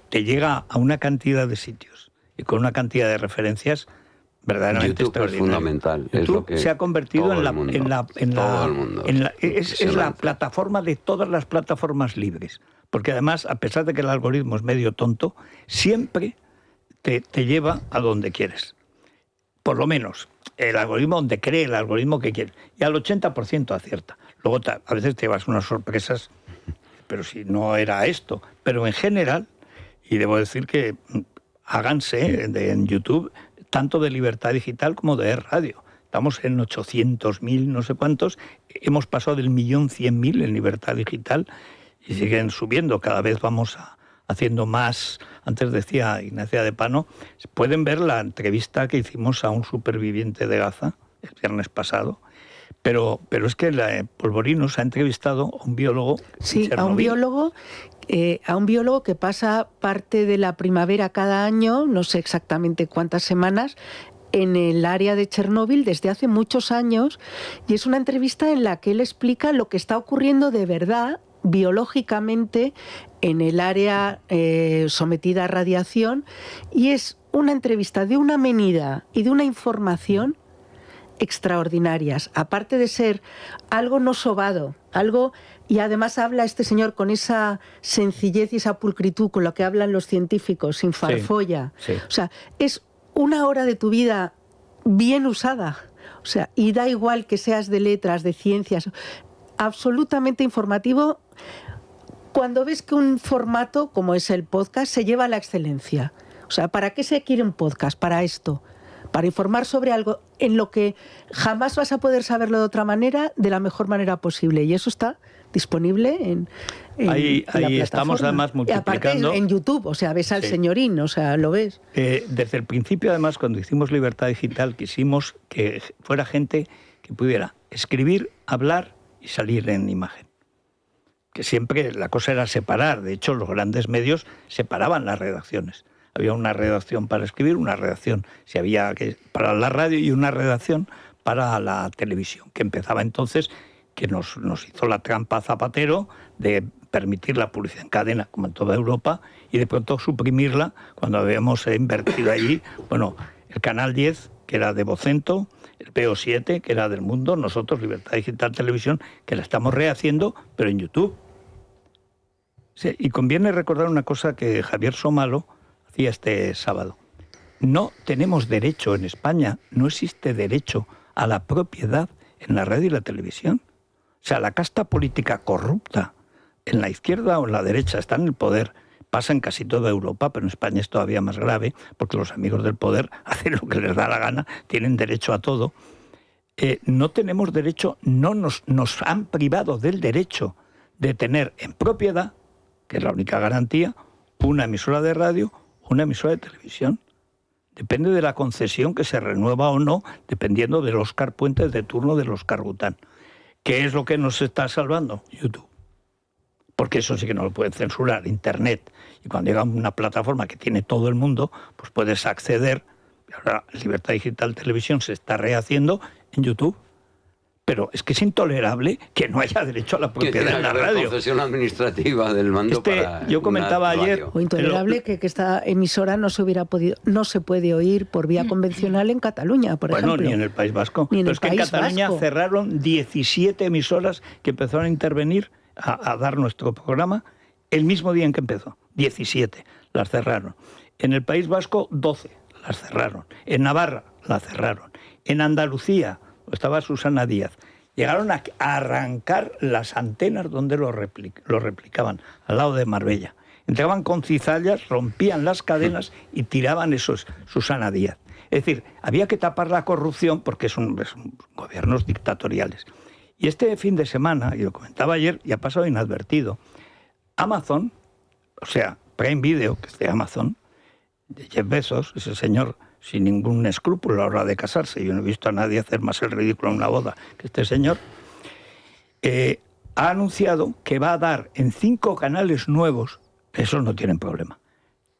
te llega a una cantidad de sitios y con una cantidad de referencias verdaderamente YouTube es fundamental. YouTube es lo que se ha convertido en la plataforma de todas las plataformas libres, porque además, a pesar de que el algoritmo es medio tonto, siempre te lleva a donde quieres. Por lo menos, el algoritmo donde cree el algoritmo que quieres. Y al 80% acierta. Luego a veces te llevas unas sorpresas, pero si no era esto. Pero en general, y debo decir que háganse en YouTube, tanto de Libertad Digital como de radio. Estamos en 800.000, no sé cuántos. Hemos pasado del 1.100.000 en Libertad Digital y siguen subiendo. Cada vez vamos haciendo más. Antes decía Ignacia de Pano, pueden ver la entrevista que hicimos a un superviviente de Gaza el viernes pasado, pero es que Polvorinos ha entrevistado a un biólogo. Sí, a un biólogo que pasa parte de la primavera cada año, no sé exactamente cuántas semanas, en el área de Chernóbil desde hace muchos años, y es una entrevista en la que él explica lo que está ocurriendo de verdad biológicamente en el área sometida a radiación, y es una entrevista de una amenidad y de una información extraordinarias, aparte de ser algo no sobado, y además habla este señor con esa sencillez y esa pulcritud con lo que hablan los científicos, sin farfolla. Sí. O sea, es una hora de tu vida bien usada. O sea, y da igual que seas de letras, de ciencias, absolutamente informativo. Cuando ves que un formato como es el podcast se lleva a la excelencia. O sea, ¿para qué se quiere un podcast? Para esto. Para informar sobre algo en lo que jamás vas a poder saberlo de otra manera, de la mejor manera posible. Y eso está disponible en ahí la plataforma. Estamos además multiplicando. Aparte en YouTube, o sea, ves al señorín, o sea, lo ves. Desde el principio, además, cuando hicimos Libertad Digital, quisimos que fuera gente que pudiera escribir, hablar y salir en imagen. Que siempre la cosa era separar. De hecho, los grandes medios separaban las redacciones. Había una redacción para escribir, una redacción si había que para la radio y una redacción para la televisión, que empezaba entonces, que nos hizo la trampa Zapatero de permitir la publicidad en cadena, como en toda Europa, y de pronto suprimirla cuando habíamos invertido allí, bueno, el Canal 10, que era de Vocento, el PO7, que era del Mundo, nosotros, Libertad Digital Televisión, que la estamos rehaciendo, pero en YouTube. Sí, y conviene recordar una cosa que Javier Somalo hacía este sábado. No tenemos derecho en España, no existe derecho a la propiedad en la radio y la televisión. O sea, la casta política corrupta en la izquierda o en la derecha está en el poder. Pasa en casi toda Europa, pero en España es todavía más grave, porque los amigos del poder hacen lo que les da la gana, tienen derecho a todo. No tenemos derecho, nos han privado del derecho de tener en propiedad, que es la única garantía, una emisora de radio, una emisora de televisión. Depende de la concesión que se renueva o no, dependiendo del Óscar Puentes de turno del Óscar Bután. ¿Qué es lo que nos está salvando? YouTube. Porque eso sí que no lo pueden censurar, Internet. Y cuando llega una plataforma que tiene todo el mundo, pues puedes acceder. Ahora Libertad Digital Televisión se está rehaciendo en YouTube. Pero es que es intolerable que no haya derecho a la propiedad de la radio. Concesión administrativa del mando para yo comentaba ayer... O intolerable que esta emisora no se puede oír por vía convencional en Cataluña, por ejemplo. Bueno, ni en el País Vasco. Pero es que en Cataluña cerraron 17 emisoras que empezaron a intervenir a dar nuestro programa el mismo día en que empezó. 17 las cerraron. En el País Vasco, 12 las cerraron. En Navarra las cerraron. En Andalucía estaba Susana Díaz. Llegaron a arrancar las antenas donde lo replicaban, al lado de Marbella. Entraban con cizallas, rompían las cadenas y tiraban esos Susana Díaz. Es decir, había que tapar la corrupción porque son gobiernos dictatoriales. Y este fin de semana, y lo comentaba ayer, y ha pasado inadvertido, Amazon, o sea, Prime Video, que es de Amazon, de Jeff Bezos, ese señor sin ningún escrúpulo a la hora de casarse, yo no he visto a nadie hacer más el ridículo en una boda que este señor, ha anunciado que va a dar en 5 canales nuevos, esos no tienen problema,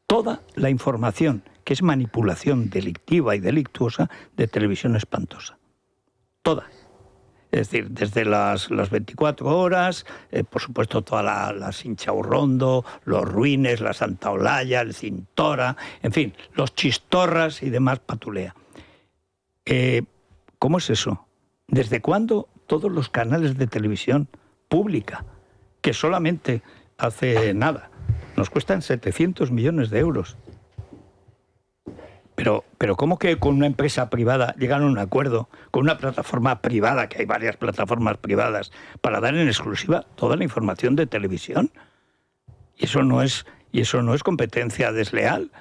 toda la información que es manipulación delictiva y delictuosa de Televisión Espantosa. Toda. Es decir, desde las 24 horas, por supuesto toda la Sinchaurrondo, los Ruines, la Santa Olalla, el Cintora, en fin, los Chistorras y demás patulea. ¿Cómo es eso? ¿Desde cuándo todos los canales de televisión pública, que solamente hace nada, nos cuestan 700 millones de euros? Pero ¿cómo que con una empresa privada llegaron a un acuerdo, con una plataforma privada, que hay varias plataformas privadas, para dar en exclusiva toda la información de televisión? Y eso no es competencia desleal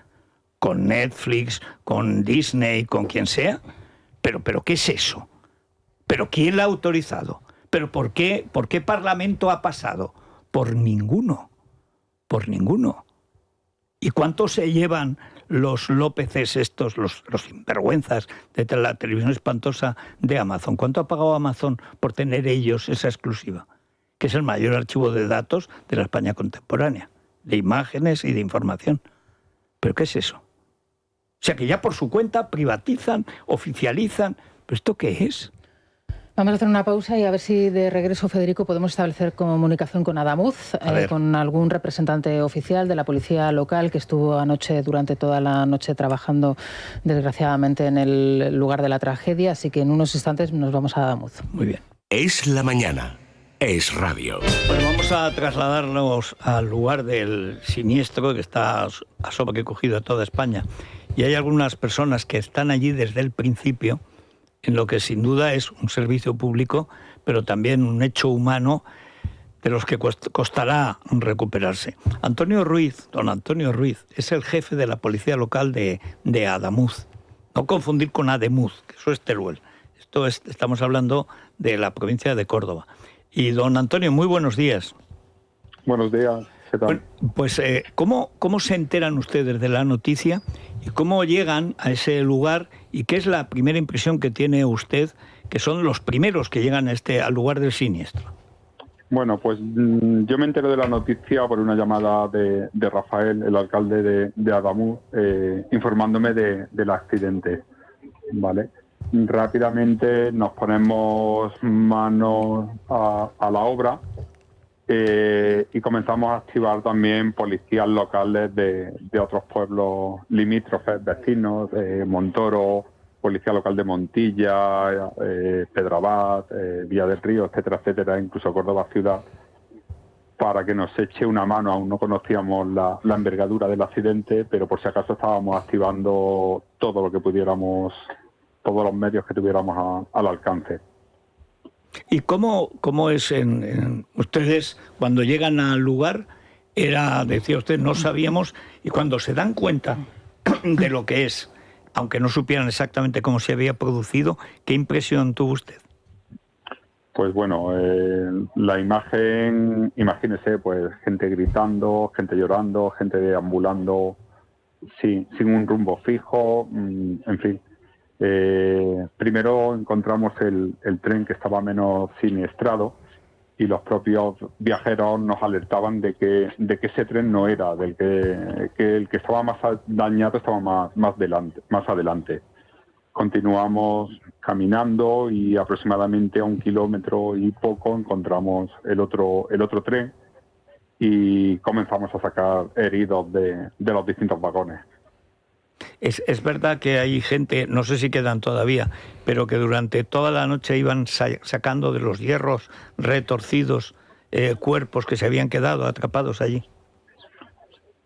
con Netflix, con Disney, con quien sea. Pero ¿qué es eso? ¿Pero quién la ha autorizado? ¿Pero por qué Parlamento ha pasado? Por ninguno. Por ninguno. ¿Y cuánto se llevan los Lópezes estos, los sinvergüenzas de la Televisión Espantosa de Amazon? ¿Cuánto ha pagado Amazon por tener ellos esa exclusiva? Que es el mayor archivo de datos de la España contemporánea, de imágenes y de información. ¿Pero qué es eso? O sea, que ya por su cuenta privatizan, oficializan. ¿Pero esto qué es? Vamos a hacer una pausa y a ver si de regreso, Federico, podemos establecer comunicación con Adamuz, con algún representante oficial de la policía local que estuvo anoche, durante toda la noche, trabajando desgraciadamente en el lugar de la tragedia. Así que en unos instantes nos vamos a Adamuz. Muy bien. Es la mañana. Es radio. Bueno, vamos a trasladarnos al lugar del siniestro que está a sobrecogido a toda España. Y hay algunas personas que están allí desde el principio, en lo que sin duda es un servicio público, pero también un hecho humano de los que costará recuperarse. Don Antonio Ruiz, es el jefe de la policía local de Adamuz. No confundir con Ademuz, que eso es Teruel. Estamos hablando de la provincia de Córdoba. Y don Antonio, muy buenos días. Buenos días, ¿qué tal? Bueno, pues, ¿cómo se enteran ustedes de la noticia y cómo llegan a ese lugar y qué es la primera impresión que tiene usted, que son los primeros que llegan al lugar del siniestro? Bueno, pues yo me enteré de la noticia por una llamada de Rafael, el alcalde de Adamuz, informándome del accidente, ¿vale? Rápidamente nos ponemos manos a la obra y comenzamos a activar también policías locales de otros pueblos limítrofes, vecinos, Montoro, Policía Local de Montilla, Pedrabad, Villa del Río, etcétera, etcétera, incluso Córdoba Ciudad, para que nos eche una mano. Aún no conocíamos la envergadura del accidente, pero por si acaso estábamos activando todo lo que pudiéramos, todos los medios que tuviéramos al alcance. ¿Y cómo es ustedes cuando llegan al lugar? Decía usted, no sabíamos, y cuando se dan cuenta de lo que es, aunque no supieran exactamente cómo se había producido, ¿qué impresión tuvo usted? Pues bueno, la imagen, imagínese, pues gente gritando, gente llorando, gente deambulando sin un rumbo fijo, en fin. Primero encontramos el tren que estaba menos siniestrado y los propios viajeros nos alertaban de que ese tren no era, que el que estaba más dañado estaba más adelante. Continuamos caminando y aproximadamente a 1 kilómetro y poco encontramos el otro tren y comenzamos a sacar heridos de los distintos vagones. Es verdad que hay gente, no sé si quedan todavía, pero que durante toda la noche iban sacando de los hierros retorcidos cuerpos que se habían quedado atrapados allí.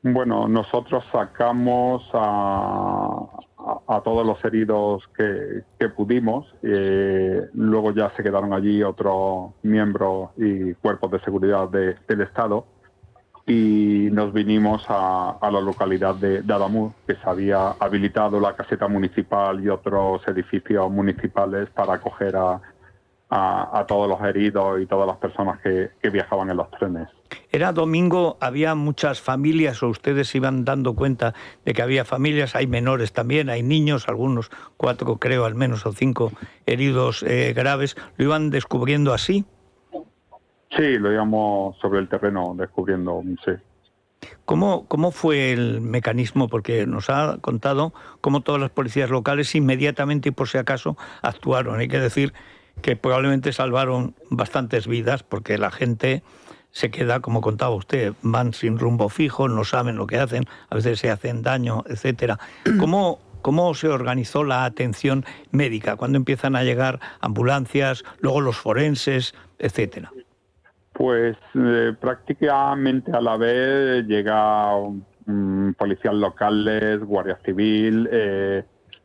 Bueno, nosotros sacamos a todos los heridos que pudimos. Luego ya se quedaron allí otros miembros y cuerpos de seguridad del Estado. Y nos vinimos a la localidad de Adamuz, que se había habilitado la caseta municipal y otros edificios municipales para acoger a todos los heridos y todas las personas que viajaban en los trenes. Era domingo, había muchas familias, o ustedes se iban dando cuenta de que había familias, hay menores también, hay niños, algunos 4 creo al menos, o 5 heridos graves, ¿lo iban descubriendo así? Sí, lo íbamos sobre el terreno descubriendo, sí. ¿Cómo fue el mecanismo? Porque nos ha contado cómo todas las policías locales inmediatamente y por si acaso actuaron. Hay que decir que probablemente salvaron bastantes vidas porque la gente se queda, como contaba usted, van sin rumbo fijo, no saben lo que hacen, a veces se hacen daño, etcétera. ¿Cómo se organizó la atención médica? ¿Cuándo empiezan a llegar ambulancias, luego los forenses, etcétera? Pues prácticamente a la vez llega policías locales, Guardia Civil,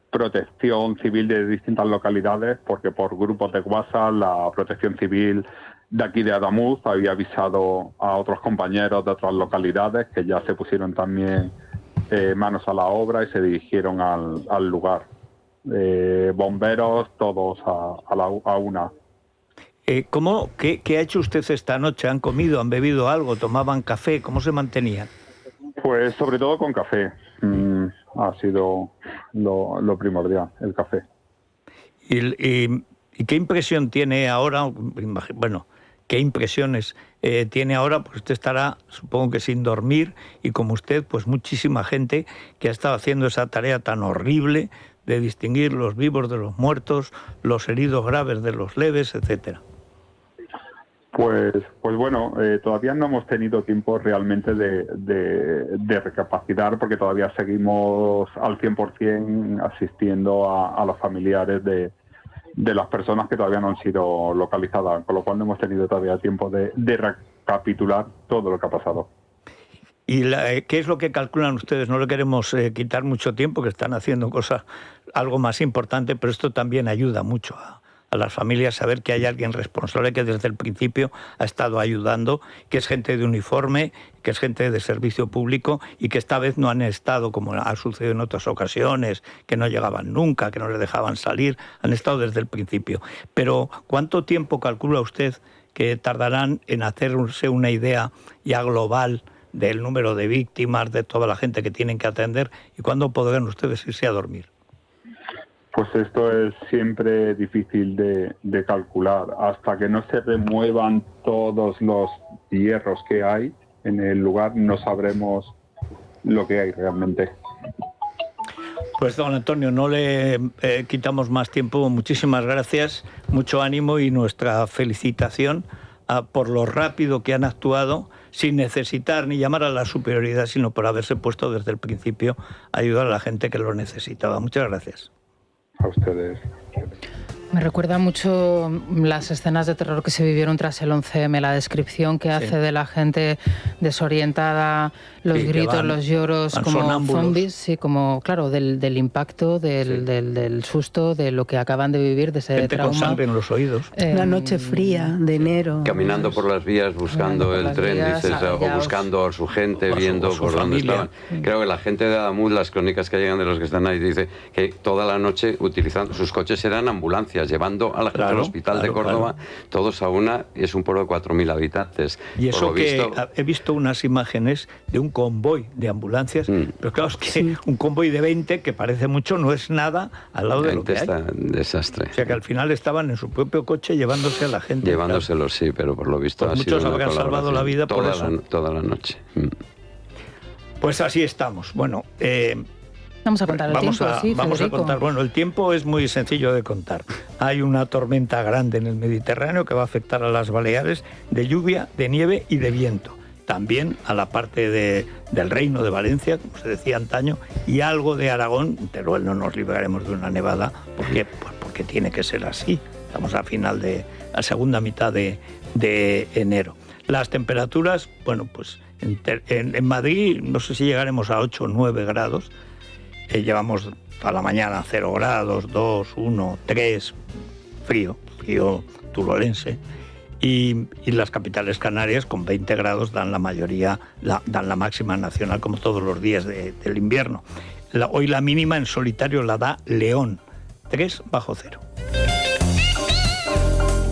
Protección Civil de distintas localidades, porque por grupos de WhatsApp la Protección Civil de aquí de Adamuz había avisado a otros compañeros de otras localidades que ya se pusieron también manos a la obra y se dirigieron al lugar. Bomberos, todos a una. ¿Qué ha hecho usted esta noche? ¿Han comido, han bebido algo, tomaban café? ¿Cómo se mantenían? Pues sobre todo con café. Ha sido lo primordial, el café. ¿Y qué impresión tiene ahora? Bueno, ¿qué impresiones tiene ahora? Pues usted estará, supongo que sin dormir, y como usted, pues muchísima gente que ha estado haciendo esa tarea tan horrible de distinguir los vivos de los muertos, los heridos graves de los leves, etcétera. Pues bueno, todavía no hemos tenido tiempo realmente de recapacitar porque todavía seguimos al 100% asistiendo a los familiares de las personas que todavía no han sido localizadas, con lo cual no hemos tenido todavía tiempo de recapitular todo lo que ha pasado. ¿Y qué es lo que calculan ustedes? No le queremos quitar mucho tiempo, que están haciendo cosas algo más importante, pero esto también ayuda mucho a las familias saber que hay alguien responsable que desde el principio ha estado ayudando, que es gente de uniforme, que es gente de servicio público y que esta vez no han estado, como ha sucedido en otras ocasiones, que no llegaban nunca, que no les dejaban salir, han estado desde el principio. Pero ¿cuánto tiempo calcula usted que tardarán en hacerse una idea ya global del número de víctimas, de toda la gente que tienen que atender, y cuándo podrán ustedes irse a dormir? Pues esto es siempre difícil de calcular. Hasta que no se remuevan todos los hierros que hay en el lugar, no sabremos lo que hay realmente. Pues don Antonio, no le quitamos más tiempo. Muchísimas gracias, mucho ánimo y nuestra felicitación por lo rápido que han actuado, sin necesitar ni llamar a la superioridad, sino por haberse puesto desde el principio a ayudar a la gente que lo necesitaba. Muchas gracias. A ustedes. Me recuerda mucho las escenas de terror que se vivieron tras el 11M, la descripción que hace de la gente desorientada, los gritos, los lloros, como zombies, sí, como, claro, del impacto, del susto, de lo que acaban de vivir, de ese gente trauma. Con sangre en los oídos. Una noche fría de enero. Caminando por las vías, buscando el tren, dices, o buscando a su gente, viendo por dónde estaban. Creo que la gente de Adamuz, las crónicas que llegan de los que están ahí, dice que toda la noche utilizando sus coches eran ambulancias, llevando a la gente al hospital de Córdoba, todos a una, y es un pueblo de 4.000 habitantes. Y eso he visto unas imágenes de un convoy de ambulancias, pero claro, es que un convoy de 20, que parece mucho, no es nada al lado de lo que hay. Desastre. O sea que al final estaban en su propio coche llevándose a la gente. Llevándoselos, sí, pero por lo visto pues ha sido muchos habrán salvado la vida por eso. Toda la noche. Pues así estamos. Bueno, vamos a contar el tiempo, vamos a contar. Bueno, el tiempo es muy sencillo de contar. Hay una tormenta grande en el Mediterráneo que va a afectar a las Baleares, de lluvia, de nieve y de viento. También a la parte del Reino de Valencia, como se decía antaño, y algo de Aragón. Teruel no nos libraremos de una nevada, porque tiene que ser así. Estamos a final a segunda mitad de enero. Las temperaturas, bueno, pues en Madrid no sé si llegaremos a 8 o 9 grados. Llevamos a la mañana 0 grados, 2, 1, 3, frío turolense. Y las capitales canarias con 20 grados dan la máxima nacional, como todos los días del invierno. Hoy la mínima en solitario la da León, 3 bajo cero.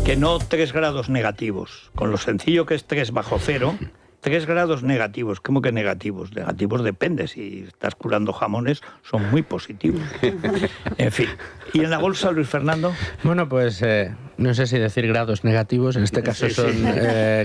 Que no 3 grados negativos, con lo sencillo que es 3 bajo cero. 3 grados negativos. ¿Cómo que negativos? Negativos depende. Si estás curando jamones, son muy positivos. En fin. ¿Y en la bolsa, Luis Fernando? Bueno, pues no sé si decir grados negativos. En este caso son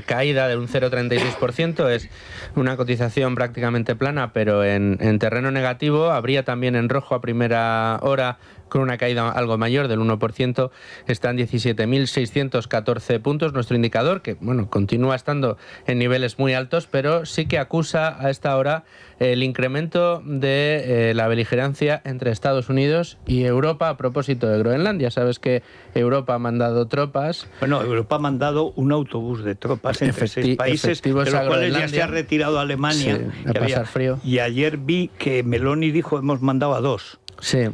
caída de un 0,36%. Es una cotización prácticamente plana, pero en terreno negativo. Habría también en rojo a primera hora, con una caída algo mayor del 1%, están 17.614 puntos. Nuestro indicador, que bueno, continúa estando en niveles muy altos, pero sí que acusa a esta hora el incremento de la beligerancia entre Estados Unidos y Europa a propósito de Groenlandia. Sabes que Europa ha mandado tropas. Bueno, Europa ha mandado un autobús de tropas entre 6 países, de los cuales ya se ha retirado Alemania. Sí, a pasar frío. Y ayer vi que Meloni dijo hemos mandado a 2. Sí.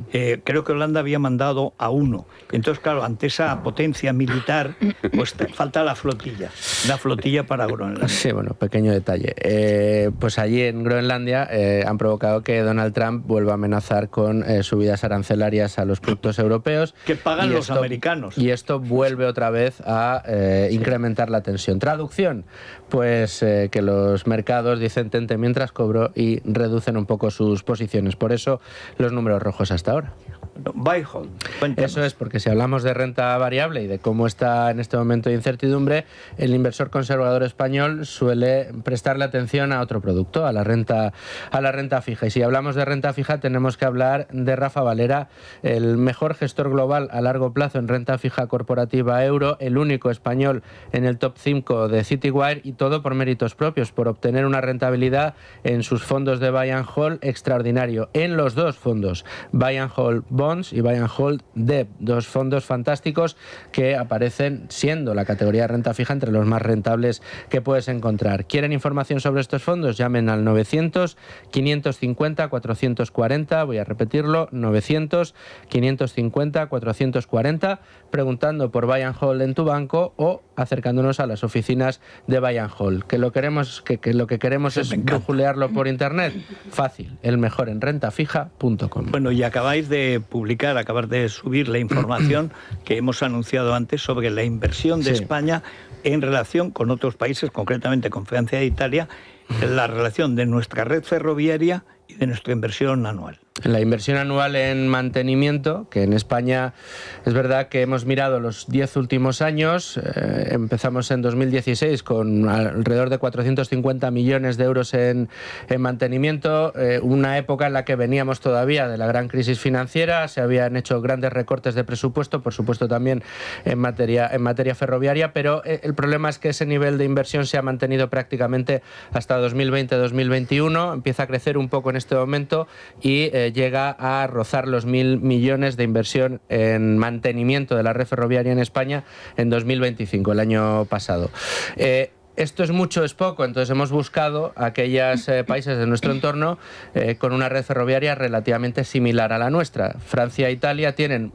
Creo que Holanda había mandado a 1. Entonces, claro, ante esa potencia militar, pues falta la flotilla para Groenlandia. Sí, bueno, pequeño detalle. Pues allí en Groenlandia han provocado que Donald Trump vuelva a amenazar con subidas arancelarias a los productos europeos. Que pagan los americanos. Y esto vuelve otra vez a incrementar la tensión. Traducción, pues que los mercados dicen tente mientras cobro y reducen un poco sus posiciones. Por eso los números rojos hasta ahora. Buy hold. Eso es, porque si hablamos de renta variable y de cómo está en este momento de incertidumbre, el inversor conservador español suele prestarle atención a otro producto, a la renta fija. Y si hablamos de renta fija, tenemos que hablar de Rafa Valera, el mejor gestor global a largo plazo en renta fija corporativa euro, el único español en el top 5 de Citywire, y todo por méritos propios, por obtener una rentabilidad en sus fondos de buy and hold extraordinario. En los dos fondos, Buy and Hold Bonds y Buy and Hold Debt, dos fondos fantásticos que aparecen siendo la categoría de renta fija entre los más rentables que puedes encontrar. ¿Quieren información sobre estos fondos? Llamen al 900-550-440, voy a repetirlo, 900-550-440, preguntando por Buy and Hold en tu banco o acercándonos a las oficinas de Buy and Hold. Que lo que queremos es brujulearlo por internet. Fácil, el mejor en rentafija.com. Bueno, y acabáis de subir la información que hemos anunciado antes sobre la inversión de España en relación con otros países, concretamente con Francia e Italia, la relación de nuestra red ferroviaria y de nuestra inversión anual. La inversión anual en mantenimiento, que en España es verdad que hemos mirado los 10 últimos años, empezamos en 2016 con alrededor de 450 millones de euros en mantenimiento, una época en la que veníamos todavía de la gran crisis financiera, se habían hecho grandes recortes de presupuesto, por supuesto también en materia ferroviaria, pero el problema es que ese nivel de inversión se ha mantenido prácticamente hasta 2020-2021, empieza a crecer un poco en este momento y llega a rozar los 1.000 millones de inversión en mantenimiento de la red ferroviaria en España en 2025, el año pasado. Esto es mucho, es poco, entonces hemos buscado aquellos países de nuestro entorno con una red ferroviaria relativamente similar a la nuestra. Francia e Italia tienen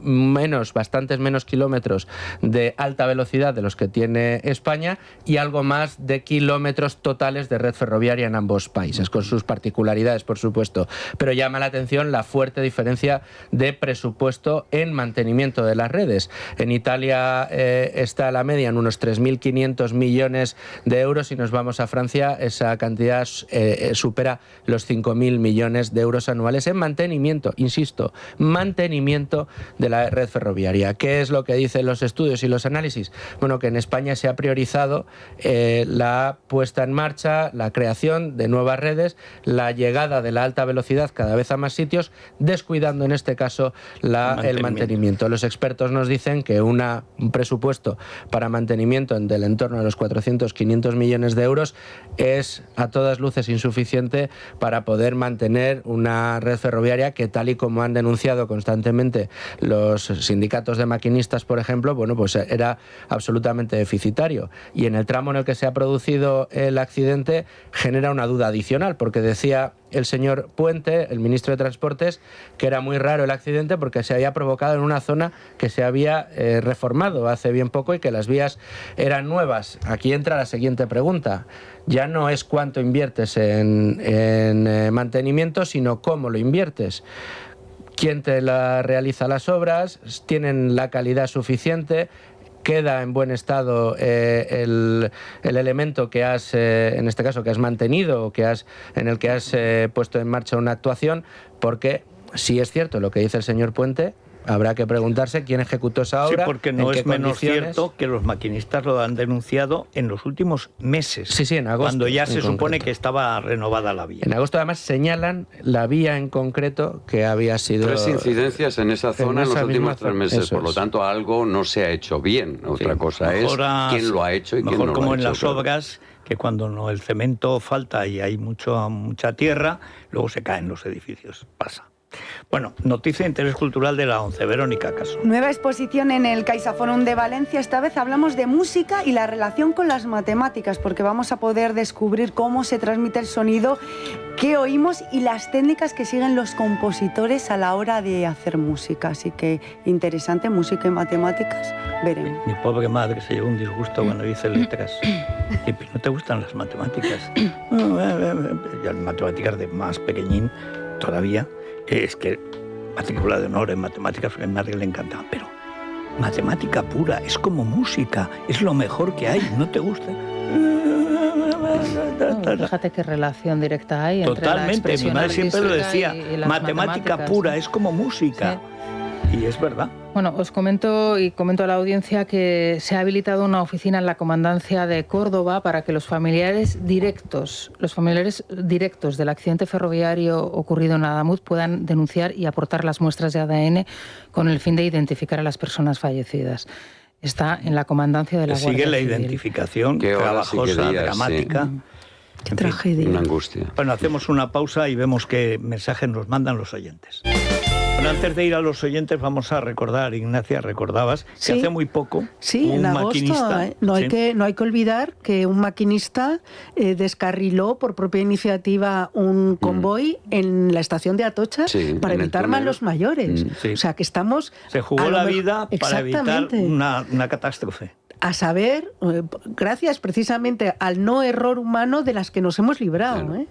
bastantes menos kilómetros de alta velocidad de los que tiene España y algo más de kilómetros totales de red ferroviaria en ambos países, con sus particularidades, por supuesto. Pero llama la atención la fuerte diferencia de presupuesto en mantenimiento de las redes. En Italia está la media en unos 3.500 millones de euros y nos vamos a Francia, esa cantidad supera los 5.000 millones de euros anuales en mantenimiento, insisto, mantenimiento de la red ferroviaria. ¿Qué es lo que dicen los estudios y los análisis? Bueno, que en España se ha priorizado la puesta en marcha, la creación de nuevas redes, la llegada de la alta velocidad cada vez a más sitios, descuidando en este caso el mantenimiento. Los expertos nos dicen que un presupuesto para mantenimiento del entorno de los 400-500 millones de euros es a todas luces insuficiente para poder mantener una red ferroviaria que, tal y como han denunciado constantemente los sindicatos de maquinistas, por ejemplo, bueno, pues era absolutamente deficitario. Y en el tramo en el que se ha producido el accidente genera una duda adicional, porque decía el señor Puente, el ministro de Transportes, que era muy raro el accidente porque se había provocado en una zona que se había reformado hace bien poco y que las vías eran nuevas. Aquí entra la siguiente pregunta. Ya no es cuánto inviertes en mantenimiento, sino cómo lo inviertes. ¿Quién te realiza las obras? ¿Tienen la calidad suficiente? ¿Queda en buen estado el elemento que has, en este caso, que has mantenido o en el que has puesto en marcha una actuación? Porque si es cierto lo que dice el señor Puente, habrá que preguntarse quién ejecutó esa obra. Sí, porque no es menos cierto que los maquinistas lo han denunciado en los últimos meses. Sí, en agosto. Cuando ya se supone que estaba renovada la vía. En agosto además señalan la vía en concreto que había sido... 3 incidencias en esa zona en los últimos 3 meses. Por lo tanto, algo no se ha hecho bien. Otra cosa es quién lo ha hecho y quién no lo ha hecho. Como en las obras, que cuando el cemento falta y hay mucha tierra, luego se caen los edificios. Pasa. Bueno, noticia de interés cultural de la ONCE. Verónica Caso. Nueva exposición en el CaixaForum de Valencia. Esta vez hablamos de música y la relación con las matemáticas, porque vamos a poder descubrir cómo se transmite el sonido que oímos y las técnicas que siguen los compositores a la hora de hacer música. Así que interesante, música y matemáticas, veremos. Mi pobre madre se llevó un disgusto cuando hice letras. ¿No te gustan las matemáticas? Ya las matemáticas de más pequeñín todavía. Es que matrícula de honor en matemáticas, porque a mi madre le encantaba, pero matemática pura, es como música, es lo mejor que hay, ¿no te gusta? No, fíjate qué relación directa hay entre totalmente, la expresión mi madre siempre lo decía, y las matemática pura, es como música. Sí. Y es verdad. Bueno, os comento a la audiencia que se ha habilitado una oficina en la Comandancia de Córdoba para que los familiares directos del accidente ferroviario ocurrido en Adamuz puedan denunciar y aportar las muestras de ADN con el fin de identificar a las personas fallecidas. Está en la Comandancia de la Guardia Civil. Sigue la Civil. Identificación trabajosa, dramática. Qué tragedia. Una angustia. Bueno, hacemos una pausa y vemos qué mensajes nos mandan los oyentes. Bueno, antes de ir a los oyentes vamos a recordar, Ignacia, recordabas que hace muy poco un en agosto, maquinista... No hay que olvidar que un maquinista descarriló por propia iniciativa un convoy en la estación de Atocha para evitar malos mayores. O sea, que estamos... Se jugó la vida para evitar una catástrofe. A saber, gracias precisamente al no error humano de las que nos hemos librado.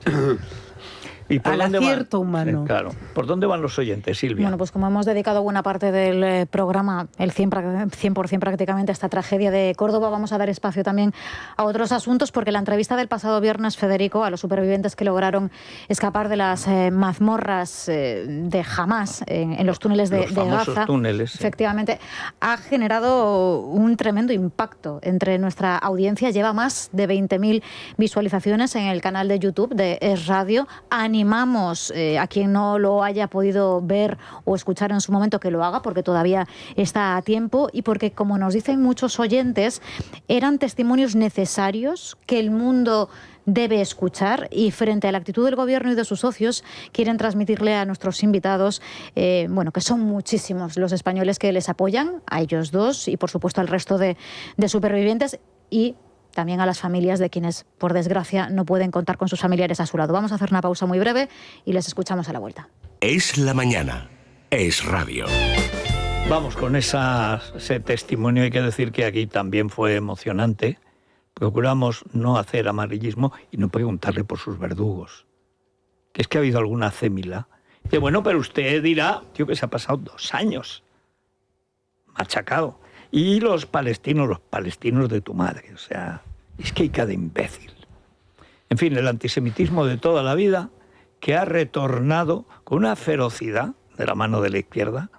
¿Y por al dónde acierto van? humano. Sí, claro. ¿Por dónde van los oyentes, Silvia? Bueno, pues como hemos dedicado buena parte del programa, el 100% prácticamente, a esta tragedia de Córdoba, vamos a dar espacio también a otros asuntos, porque la entrevista del pasado viernes, Federico, a los supervivientes que lograron escapar de las mazmorras de Hamás en los túneles de Gaza, túneles, sí. efectivamente, ha generado un tremendo impacto entre nuestra audiencia. Lleva más de 20.000 visualizaciones en el canal de YouTube de Es Radio. Animamos a quien no lo haya podido ver o escuchar en su momento que lo haga, porque todavía está a tiempo y porque, como nos dicen muchos oyentes, eran testimonios necesarios que el mundo debe escuchar, y frente a la actitud del Gobierno y de sus socios quieren transmitirle a nuestros invitados que son muchísimos los españoles que les apoyan, a ellos dos y por supuesto al resto de supervivientes, y también a las familias de quienes, por desgracia, no pueden contar con sus familiares a su lado. Vamos a hacer una pausa muy breve y les escuchamos a la vuelta. Es la mañana. Es radio. Vamos con ese testimonio. Hay que decir que aquí también fue emocionante. Procuramos no hacer amarillismo y no preguntarle por sus verdugos. Que es que ha habido alguna acémila. Que bueno, pero usted dirá, tío, que se ha pasado 2 años machacado. Y los palestinos de tu madre. O sea, es que hay cada imbécil. En fin, el antisemitismo de toda la vida, que ha retornado con una ferocidad de la mano de la izquierda,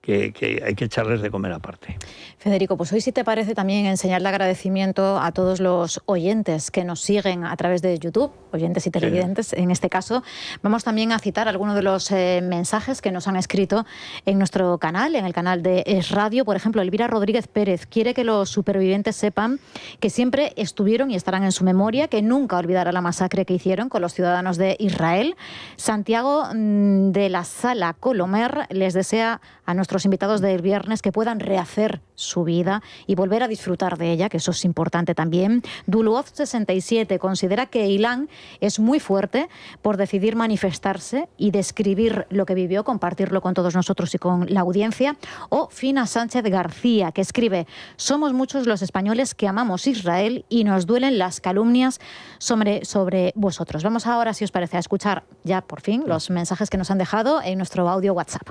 que hay que echarles de comer aparte. Federico, pues hoy, si te parece, también enseñarle agradecimiento a todos los oyentes que nos siguen a través de YouTube, oyentes y televidentes, en este caso. Vamos también a citar algunos de los mensajes que nos han escrito en nuestro canal, en el canal de Es Radio. Por ejemplo, Elvira Rodríguez Pérez quiere que los supervivientes sepan que siempre estuvieron y estarán en su memoria, que nunca olvidará la masacre que hicieron con los ciudadanos de Israel. Santiago de la Sala Colomer les desea a nuestros invitados del viernes que puedan rehacer su vida y volver a disfrutar de ella, que eso es importante también. Duluoz 67 considera que Ilán es muy fuerte por decidir manifestarse y describir lo que vivió, compartirlo con todos nosotros y con la audiencia. O Fina Sánchez García, que escribe: somos muchos los españoles que amamos Israel y nos duelen las calumnias sobre vosotros. Vamos ahora, si os parece, a escuchar ya por fin los mensajes que nos han dejado en nuestro audio WhatsApp.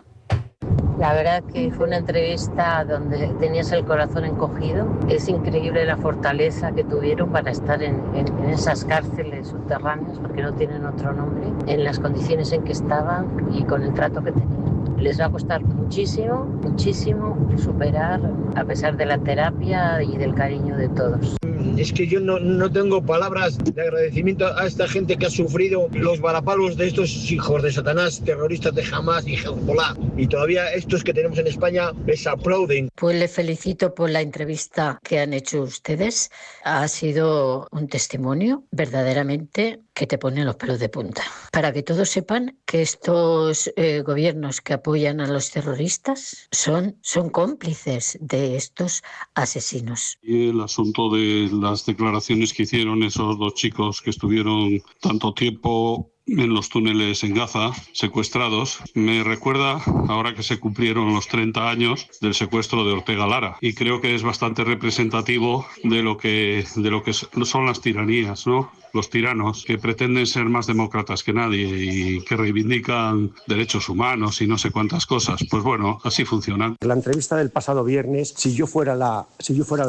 La verdad que fue una entrevista donde tenías el corazón encogido. Es increíble la fortaleza que tuvieron para estar en esas cárceles subterráneas, porque no tienen otro nombre, en las condiciones en que estaban y con el trato que tenían. Les va a costar muchísimo, muchísimo superar, a pesar de la terapia y del cariño de todos. Es que yo no tengo palabras de agradecimiento a esta gente que ha sufrido los varapalos de estos hijos de Satanás, terroristas de Hamás y Hezbollah. Y todavía estos que tenemos en España les aplauden. Pues le felicito por la entrevista que han hecho ustedes. Ha sido un testimonio verdaderamente que te pone los pelos de punta. Para que todos sepan que estos gobiernos que apoyan a los terroristas son cómplices de estos asesinos. Y el asunto de las declaraciones que hicieron esos 2 chicos que estuvieron tanto tiempo en los túneles en Gaza, secuestrados, me recuerda ahora que se cumplieron los 30 años del secuestro de Ortega Lara, y creo que es bastante representativo de lo que son las tiranías, ¿no? Los tiranos que pretenden ser más demócratas que nadie y que reivindican derechos humanos y no sé cuántas cosas. Pues bueno, así funcionan. La entrevista del pasado viernes, si yo fuera la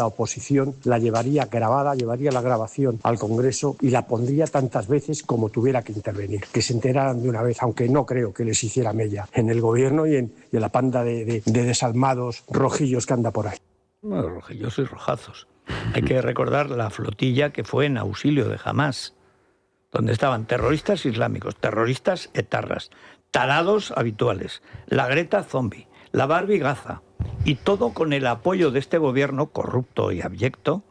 oposición, la llevaría grabada, llevaría la grabación al Congreso y la pondría tantas veces como tuviera que intervenir. Que se enteraran de una vez, aunque no creo que les hiciera mella en el gobierno y en la panda de desalmados rojillos que anda por ahí. Bueno, rojillos y rojazos. Hay que recordar la flotilla que fue en auxilio de Hamás, donde estaban terroristas islámicos, terroristas etarras, tarados habituales, la Greta zombie, la Barbie Gaza, y todo con el apoyo de este gobierno corrupto y abyecto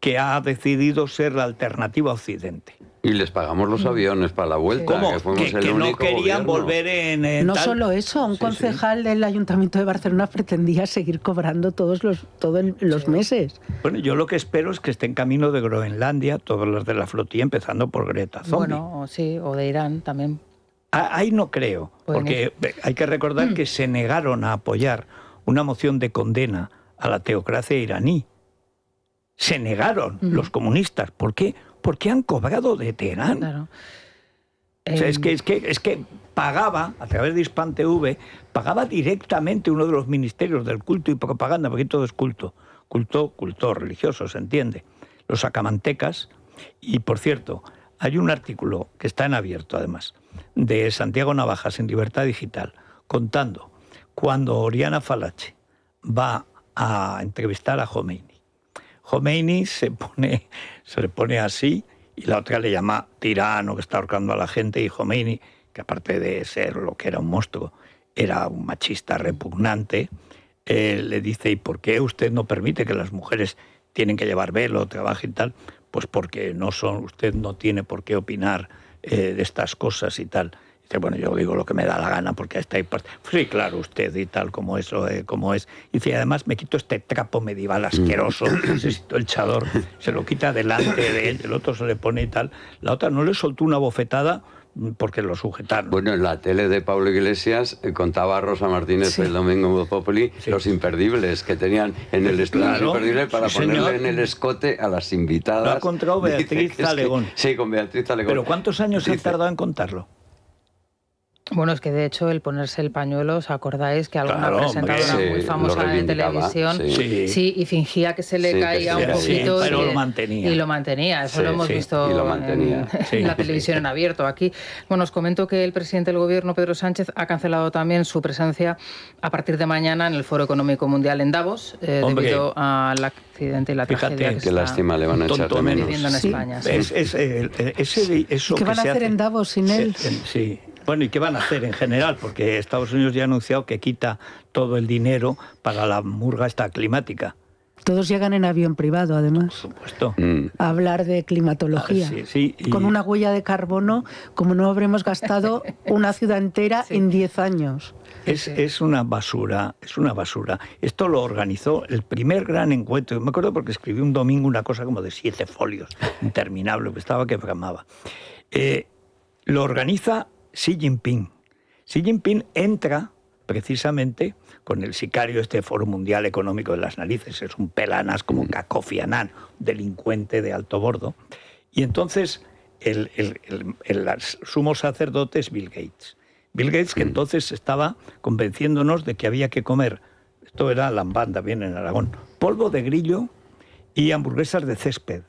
que ha decidido ser la alternativa a Occidente. Y les pagamos los aviones para la vuelta. ¿Cómo? Que fuimos que el no único querían gobierno. volver en no tal. Solo eso, un concejal del Ayuntamiento de Barcelona pretendía seguir cobrando todos los meses. Bueno, yo lo que espero es que esté en camino de Groenlandia, todos los de la flotilla, empezando por Greta Zombie. Bueno, sí, o de Irán también. Ahí no creo, porque hay que recordar que se negaron a apoyar una moción de condena a la teocracia iraní. Se negaron los comunistas. ¿Por qué? Porque han cobrado de Teherán. Claro. O sea, es que pagaba, a través de Hispan TV, pagaba directamente uno de los ministerios del culto y propaganda, porque todo es culto religioso, se entiende, los sacamantecas. Y, por cierto, hay un artículo que está en abierto, además, de Santiago Navajas en Libertad Digital, contando cuando Oriana Fallachi va a entrevistar a Khomeini. Khomeini se le pone así, y la otra le llama tirano, que está ahorcando a la gente, y Khomeini, que aparte de ser lo que era un monstruo, era un machista repugnante, le dice, ¿y por qué usted no permite que las mujeres tienen que llevar velo, trabajen y tal? Pues porque usted no tiene por qué opinar de estas cosas y tal. Dice, bueno, yo digo lo que me da la gana porque está ahí. Sí, claro, usted y tal, como eso, como es. Dice, además me quito este trapo medieval asqueroso, necesito el chador, se lo quita delante de él, el otro se le pone y tal. La otra no le soltó una bofetada porque lo sujetaron. Bueno, en la tele de Pablo Iglesias contaba Rosa Martínez el domingo en Voz Populi los imperdibles que tenían en el estudio imperdible para ponerle en el escote a las invitadas. Lo ha contado Beatriz Talegón. Sí, con Beatriz Talegón. ¿Pero cuántos años han tardado en contarlo? Bueno, es que de hecho el ponerse el pañuelo, ¿os acordáis que alguna presentadora muy famosa en televisión sí, y fingía que se le caía un poquito pero lo mantenía. Y lo mantenía, eso lo hemos visto en la televisión en abierto. Aquí, bueno, os comento que el presidente del Gobierno, Pedro Sánchez, ha cancelado también su presencia a partir de mañana en el Foro Económico Mundial en Davos, debido al accidente y la tragedia que qué lástima le van a echar de menos. Viviendo en España. ¿Qué van a hacer en Davos sin él? Sí. Bueno, ¿y qué van a hacer en general? Porque Estados Unidos ya ha anunciado que quita todo el dinero para la murga esta climática. Todos llegan en avión privado, además. Por supuesto. A hablar de climatología. Con una huella de carbono, como no habremos gastado una ciudad entera en 10 años. Es una basura, es una basura. Esto lo organizó el primer gran encuentro. Me acuerdo porque escribí un domingo una cosa como de 7 folios, interminable, que estaba que bramaba. Lo organiza Xi Jinping. Xi Jinping entra precisamente con el sicario este Foro Mundial Económico de las narices. Es un pelanas como Kofi Annan, delincuente de alto bordo. Y entonces el sumo sacerdote es Bill Gates. Bill Gates, que entonces estaba convenciéndonos de que había que comer, esto era lambanda, bien en Aragón, polvo de grillo y hamburguesas de césped.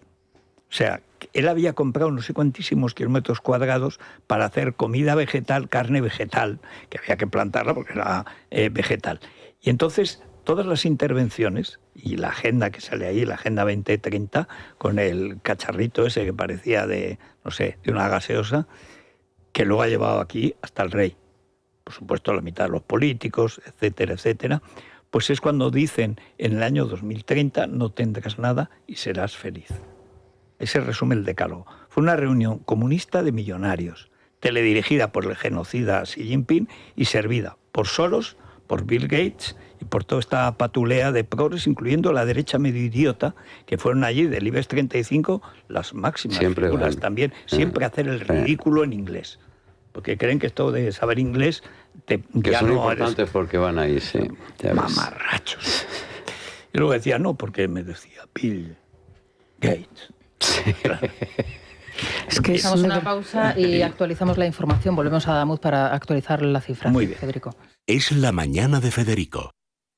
O sea, él había comprado no sé cuantísimos kilómetros cuadrados para hacer comida vegetal, carne vegetal, que había que plantarla porque era vegetal. Y entonces todas las intervenciones y la agenda que sale ahí, la Agenda 2030, con el cacharrito ese que parecía de una gaseosa, que luego ha llevado aquí hasta el rey. Por supuesto, la mitad de los políticos, etcétera, etcétera. Pues es cuando dicen, en el año 2030 no tendrás nada y serás feliz. Ese resume el decálogo. Fue una reunión comunista de millonarios, teledirigida por el genocida Xi Jinping y servida por Soros, por Bill Gates y por toda esta patulea de progres, incluyendo la derecha medio idiota, que fueron allí del IBEX 35 las máximas figuras también, siempre hacer el ridículo en inglés. Porque creen que esto de saber inglés que ya son importantes porque van ahí, sí. Mamarrachos. Y luego decía, no, porque me decía Bill Gates. Claro. Es que hacemos una pausa y actualizamos la información. Volvemos a Adamuz para actualizar la cifra. Muy bien. Federico. Es la mañana de Federico,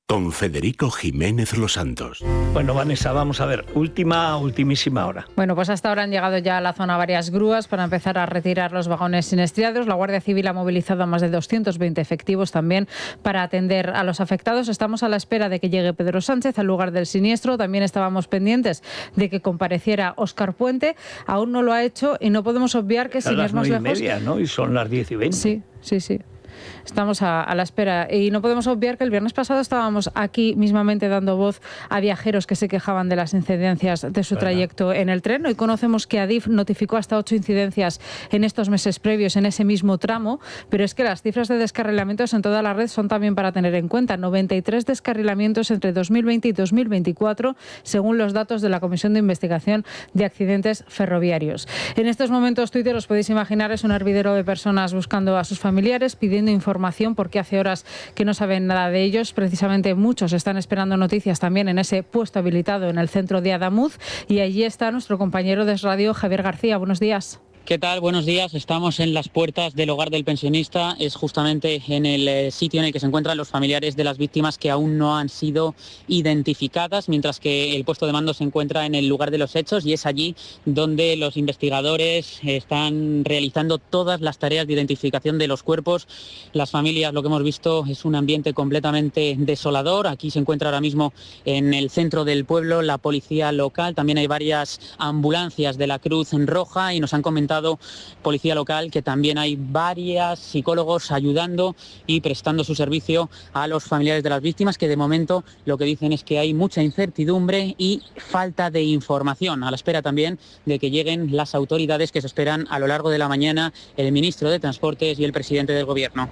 con Federico Jiménez Los Santos. Bueno, Vanessa, vamos a ver, ultimísima hora. Bueno, pues hasta ahora han llegado ya a la zona varias grúas para empezar a retirar los vagones siniestrados. La Guardia Civil ha movilizado a más de 220 efectivos también para atender a los afectados. Estamos a la espera de que llegue Pedro Sánchez al lugar del siniestro. También estábamos pendientes de que compareciera Óscar Puente. Aún no lo ha hecho y no podemos obviar que sin ir más lejos... A las 9:30, ¿no? Y son las 10:20. Sí. Estamos a la espera y no podemos obviar que el viernes pasado estábamos aquí mismamente dando voz a viajeros que se quejaban de las incidencias de su trayecto en el tren. Hoy conocemos que Adif notificó hasta 8 incidencias en estos meses previos en ese mismo tramo, pero es que las cifras de descarrilamientos en toda la red son también para tener en cuenta. 93 descarrilamientos entre 2020 y 2024, según los datos de la Comisión de Investigación de Accidentes Ferroviarios. En estos momentos Twitter, os podéis imaginar, es un hervidero de personas buscando a sus familiares, pidiendo información porque hace horas que no saben nada de ellos. Precisamente muchos están esperando noticias también en ese puesto habilitado en el centro de Adamuz y allí está nuestro compañero de Radio, Javier García. Buenos días. ¿Qué tal? Buenos días. Estamos en las puertas del hogar del pensionista. Es justamente en el sitio en el que se encuentran los familiares de las víctimas que aún no han sido identificadas, mientras que el puesto de mando se encuentra en el lugar de los hechos y es allí donde los investigadores están realizando todas las tareas de identificación de los cuerpos. Las familias, lo que hemos visto, es un ambiente completamente desolador. Aquí se encuentra ahora mismo en el centro del pueblo la policía local. También hay varias ambulancias de la Cruz Roja y nos han comentado policía local que también hay varios psicólogos ayudando y prestando su servicio a los familiares de las víctimas, que de momento lo que dicen es que hay mucha incertidumbre y falta de información, a la espera también de que lleguen las autoridades que se esperan a lo largo de la mañana, el ministro de Transportes y el presidente del Gobierno.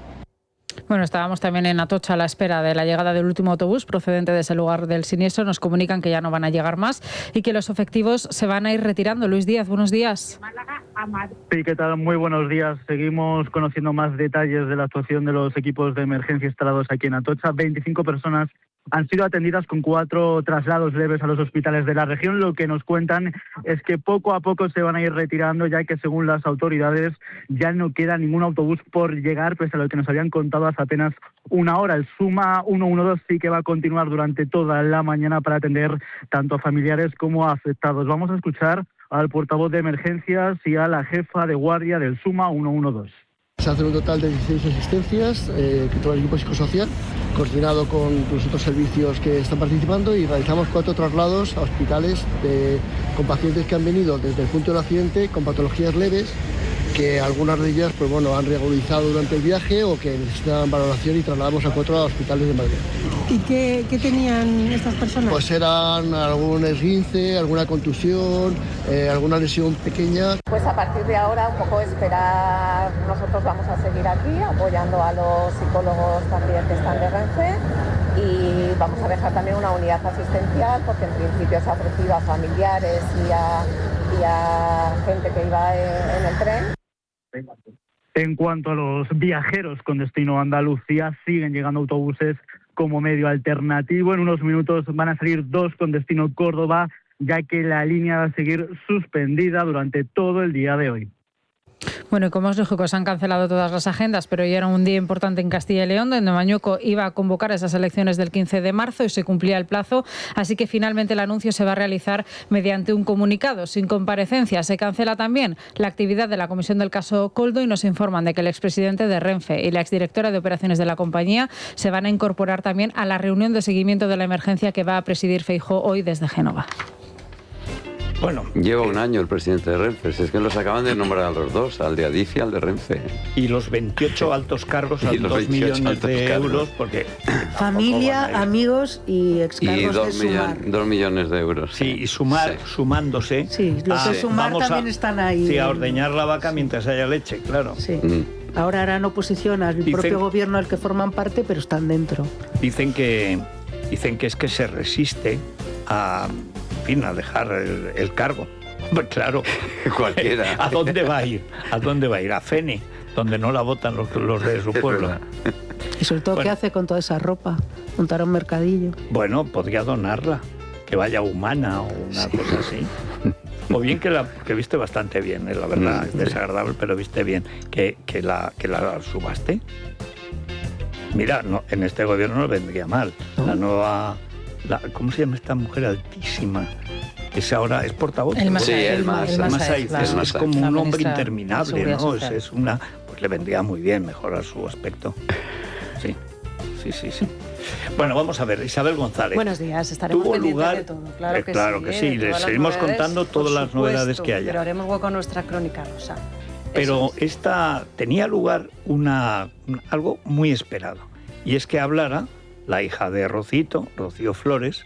Bueno, estábamos también en Atocha a la espera de la llegada del último autobús procedente de ese lugar del siniestro. Nos comunican que ya no van a llegar más y que los efectivos se van a ir retirando. Luis Díaz, buenos días. Sí, ¿qué tal? Muy buenos días. Seguimos conociendo más detalles de la actuación de los equipos de emergencia instalados aquí en Atocha. 25 personas han sido atendidas con 4 traslados leves a los hospitales de la región. Lo que nos cuentan es que poco a poco se van a ir retirando, ya que según las autoridades ya no queda ningún autobús por llegar, pese a lo que nos habían contado hace apenas una hora. El Suma 112 sí que va a continuar durante toda la mañana para atender tanto a familiares como a afectados. Vamos a escuchar al portavoz de emergencias y a la jefa de guardia del Suma 112. Se hacen un total de 16 asistencias, que todo el equipo psicosocial, coordinado con los otros servicios que están participando, y realizamos 4 traslados a hospitales con pacientes que han venido desde el punto del accidente con patologías leves, que algunas de ellas pues bueno, han regularizado durante el viaje o que necesitan valoración, y trasladamos a 4 hospitales de Madrid. ¿Y qué tenían estas personas? Pues eran algún esguince, alguna contusión, alguna lesión pequeña. Pues a partir de ahora un poco esperar. Nosotros vamos a seguir aquí apoyando a los psicólogos también que están de Renfe, y vamos a dejar también una unidad asistencial porque en principio se ha ofrecido a familiares y a gente que iba en el tren. En cuanto a los viajeros con destino a Andalucía, siguen llegando autobuses como medio alternativo. En unos minutos van a salir 2 con destino Córdoba, ya que la línea va a seguir suspendida durante todo el día de hoy. Bueno, y como es lógico, se han cancelado todas las agendas, pero hoy era un día importante en Castilla y León, donde Mañueco iba a convocar esas elecciones del 15 de marzo y se cumplía el plazo, así que finalmente el anuncio se va a realizar mediante un comunicado. Sin comparecencia, se cancela también la actividad de la comisión del caso Koldo y nos informan de que el expresidente de Renfe y la exdirectora de operaciones de la compañía se van a incorporar también a la reunión de seguimiento de la emergencia que va a presidir Feijóo hoy desde Génova. Bueno, lleva un año el presidente de Renfe, si es que los acaban de nombrar a los dos, al de Adif y al de Renfe. Y los 28 altos cargos a 2 millones de euros, porque... Familia, amigos y excargos y 2 millones de euros. Sí, y sumándose. Sí, los de sumar también están ahí. Sí, a ordeñar la vaca mientras haya leche, claro. Sí. Ahora harán oposición al propio gobierno al que forman parte, pero están dentro. Dicen que es que se resiste a dejar el cargo. Pues claro. Cualquiera. ¿A dónde va a ir? ¿A dónde va a ir? A Fene, donde no la votan los de su pueblo. Y sobre todo, ¿qué hace con toda esa ropa? Montar un mercadillo. Bueno, podría donarla, que vaya Humana o una cosa así. O bien que viste bastante bien, la verdad, es desagradable, pero viste bien. Que la subaste. Mira, no, en este gobierno no vendría mal. La nueva... ¿Cómo se llama esta mujer altísima? Es ahora, es portavoz. El Masa. Es como un hombre interminable, ¿no? Es una... Pues le vendría muy bien mejorar su aspecto. Sí. Bueno, vamos a ver, Isabel González. Buenos días, estaremos pendientes de todo. Claro que sí. Les seguimos contando todas las novedades que haya. Pero haremos hueco a nuestra crónica rosa. Pero tenía lugar algo muy esperado. Y es que hablara la hija de Rocío Flores,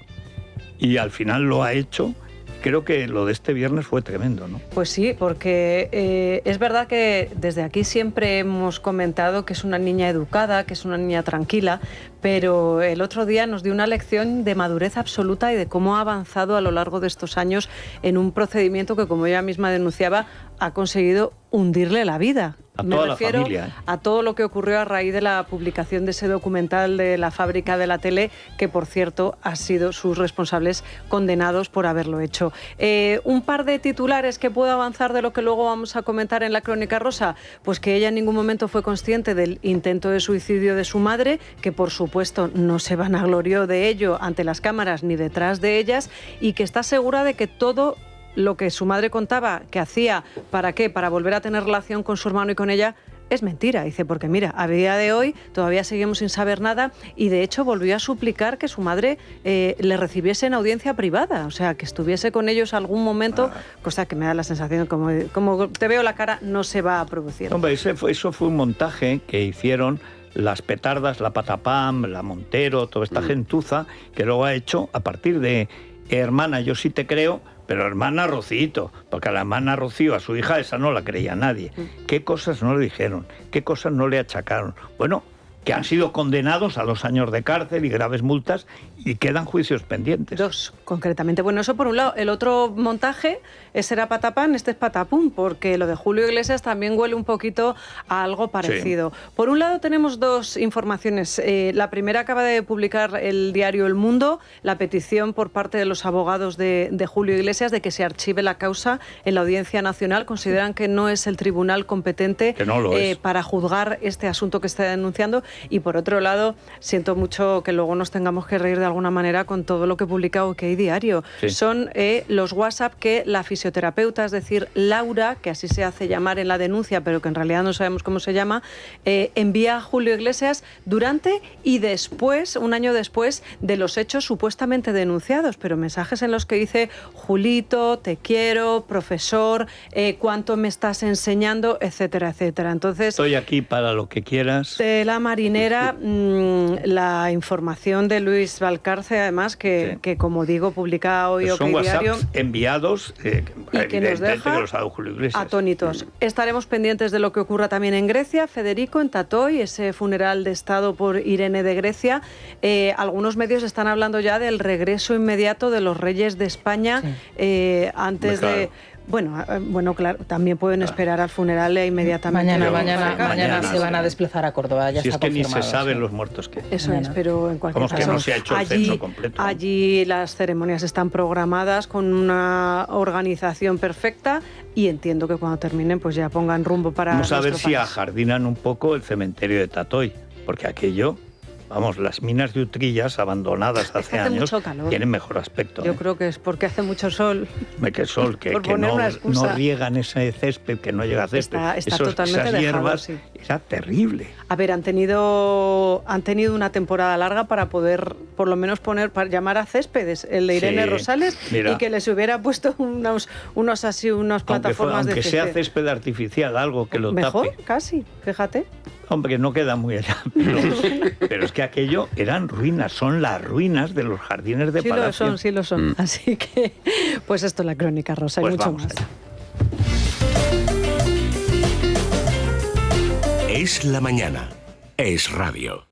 y al final lo ha hecho. Creo que lo de este viernes fue tremendo, ¿no? Pues sí, porque es verdad que desde aquí siempre hemos comentado que es una niña educada, que es una niña tranquila, pero el otro día nos dio una lección de madurez absoluta y de cómo ha avanzado a lo largo de estos años en un procedimiento que, como ella misma denunciaba, ha conseguido hundirle la vida. Me refiero a todo lo que ocurrió a raíz de la publicación de ese documental de la fábrica de la tele, que por cierto han sido sus responsables condenados por haberlo hecho. Un par de titulares que puedo avanzar de lo que luego vamos a comentar en la Crónica Rosa, pues que ella en ningún momento fue consciente del intento de suicidio de su madre, que por supuesto no se vanaglorió de ello ante las cámaras ni detrás de ellas, y que está segura de que todo lo que su madre contaba que hacía, ¿para qué? Para volver a tener relación con su hermano y con ella, es mentira. Dice, porque mira, a día de hoy todavía seguimos sin saber nada, y de hecho volvió a suplicar que su madre le recibiese en audiencia privada, o sea, que estuviese con ellos algún momento, cosa que me da la sensación, como te veo la cara, no se va a producir. Hombre, eso fue un montaje que hicieron las petardas, la Patapam, la Montero, toda esta gentuza, que luego ha hecho a partir de Hermana, yo sí te creo, pero hermana Rocito, porque a la hermana Rocío, a su hija, esa no la creía nadie. ¿Qué cosas no le dijeron? ¿Qué cosas no le achacaron? Bueno, que han sido condenados a 2 años de cárcel y graves multas, y quedan juicios pendientes. 2, concretamente. Bueno, eso por un lado. El otro montaje, ese era Patapán, este es Patapum, porque lo de Julio Iglesias también huele un poquito a algo parecido. Sí. Por un lado tenemos 2 informaciones. La primera acaba de publicar el diario El Mundo, la petición por parte de los abogados de Julio Iglesias de que se archive la causa en la Audiencia Nacional. Consideran que no es el tribunal competente para juzgar este asunto que está denunciando. Y por otro lado, siento mucho que luego nos tengamos que reír de alguna manera con todo lo que publica OK Diario. Sí. Son los WhatsApp que la fisioterapeuta, es decir, Laura, que así se hace llamar en la denuncia, pero que en realidad no sabemos cómo se llama, envía a Julio Iglesias durante y después, un año después, de los hechos supuestamente denunciados, pero mensajes en los que dice: Julito, te quiero, profesor, cuánto me estás enseñando, etcétera, etcétera. Entonces, estoy aquí para lo que quieras. De la marinera, la información de Luis Valcarce, además, que como digo, publica hoy pues OK Diario. Son enviados, y que nos deja que los ha dado Julio Iglesias. Atónitos. Estaremos pendientes de lo que ocurra también en Grecia. Federico, en Tatoy, ese funeral de Estado por Irene de Grecia. Algunos medios están hablando ya del regreso inmediato de los reyes de España, antes de... Bueno, claro, también pueden esperar al funeral inmediatamente. Mañana se van a desplazar a Córdoba, ya si está confirmado. Es que ni se saben los muertos que... Eso es, pero en cualquier caso... Que no se ha hecho el censo completo. Allí las ceremonias están programadas con una organización perfecta, y entiendo que cuando terminen pues ya pongan rumbo para... Vamos a ver si ajardinan un poco el cementerio de Tatoy, porque aquello... Vamos, las minas de Utrillas, abandonadas hace años, tienen mejor aspecto. Yo creo que es porque hace mucho sol. ¿Qué sol? Que no riegan ese césped, que no llega a césped. Está totalmente esas hierbas, dejado, sí. Era terrible. A ver, han tenido una temporada larga para poder, por lo menos, para llamar a Céspedes, el de Irene Rosales, y que les hubiera puesto unas plataformas de césped. Aunque sea césped artificial, algo que lo mejor, tape. Casi, fíjate. Hombre, no queda muy allá, pero es que aquello eran ruinas, son las ruinas de los jardines de Palacio. Sí lo son. Así que, pues esto es la Crónica Rosa, y mucho más. Allá. Es la mañana, es radio.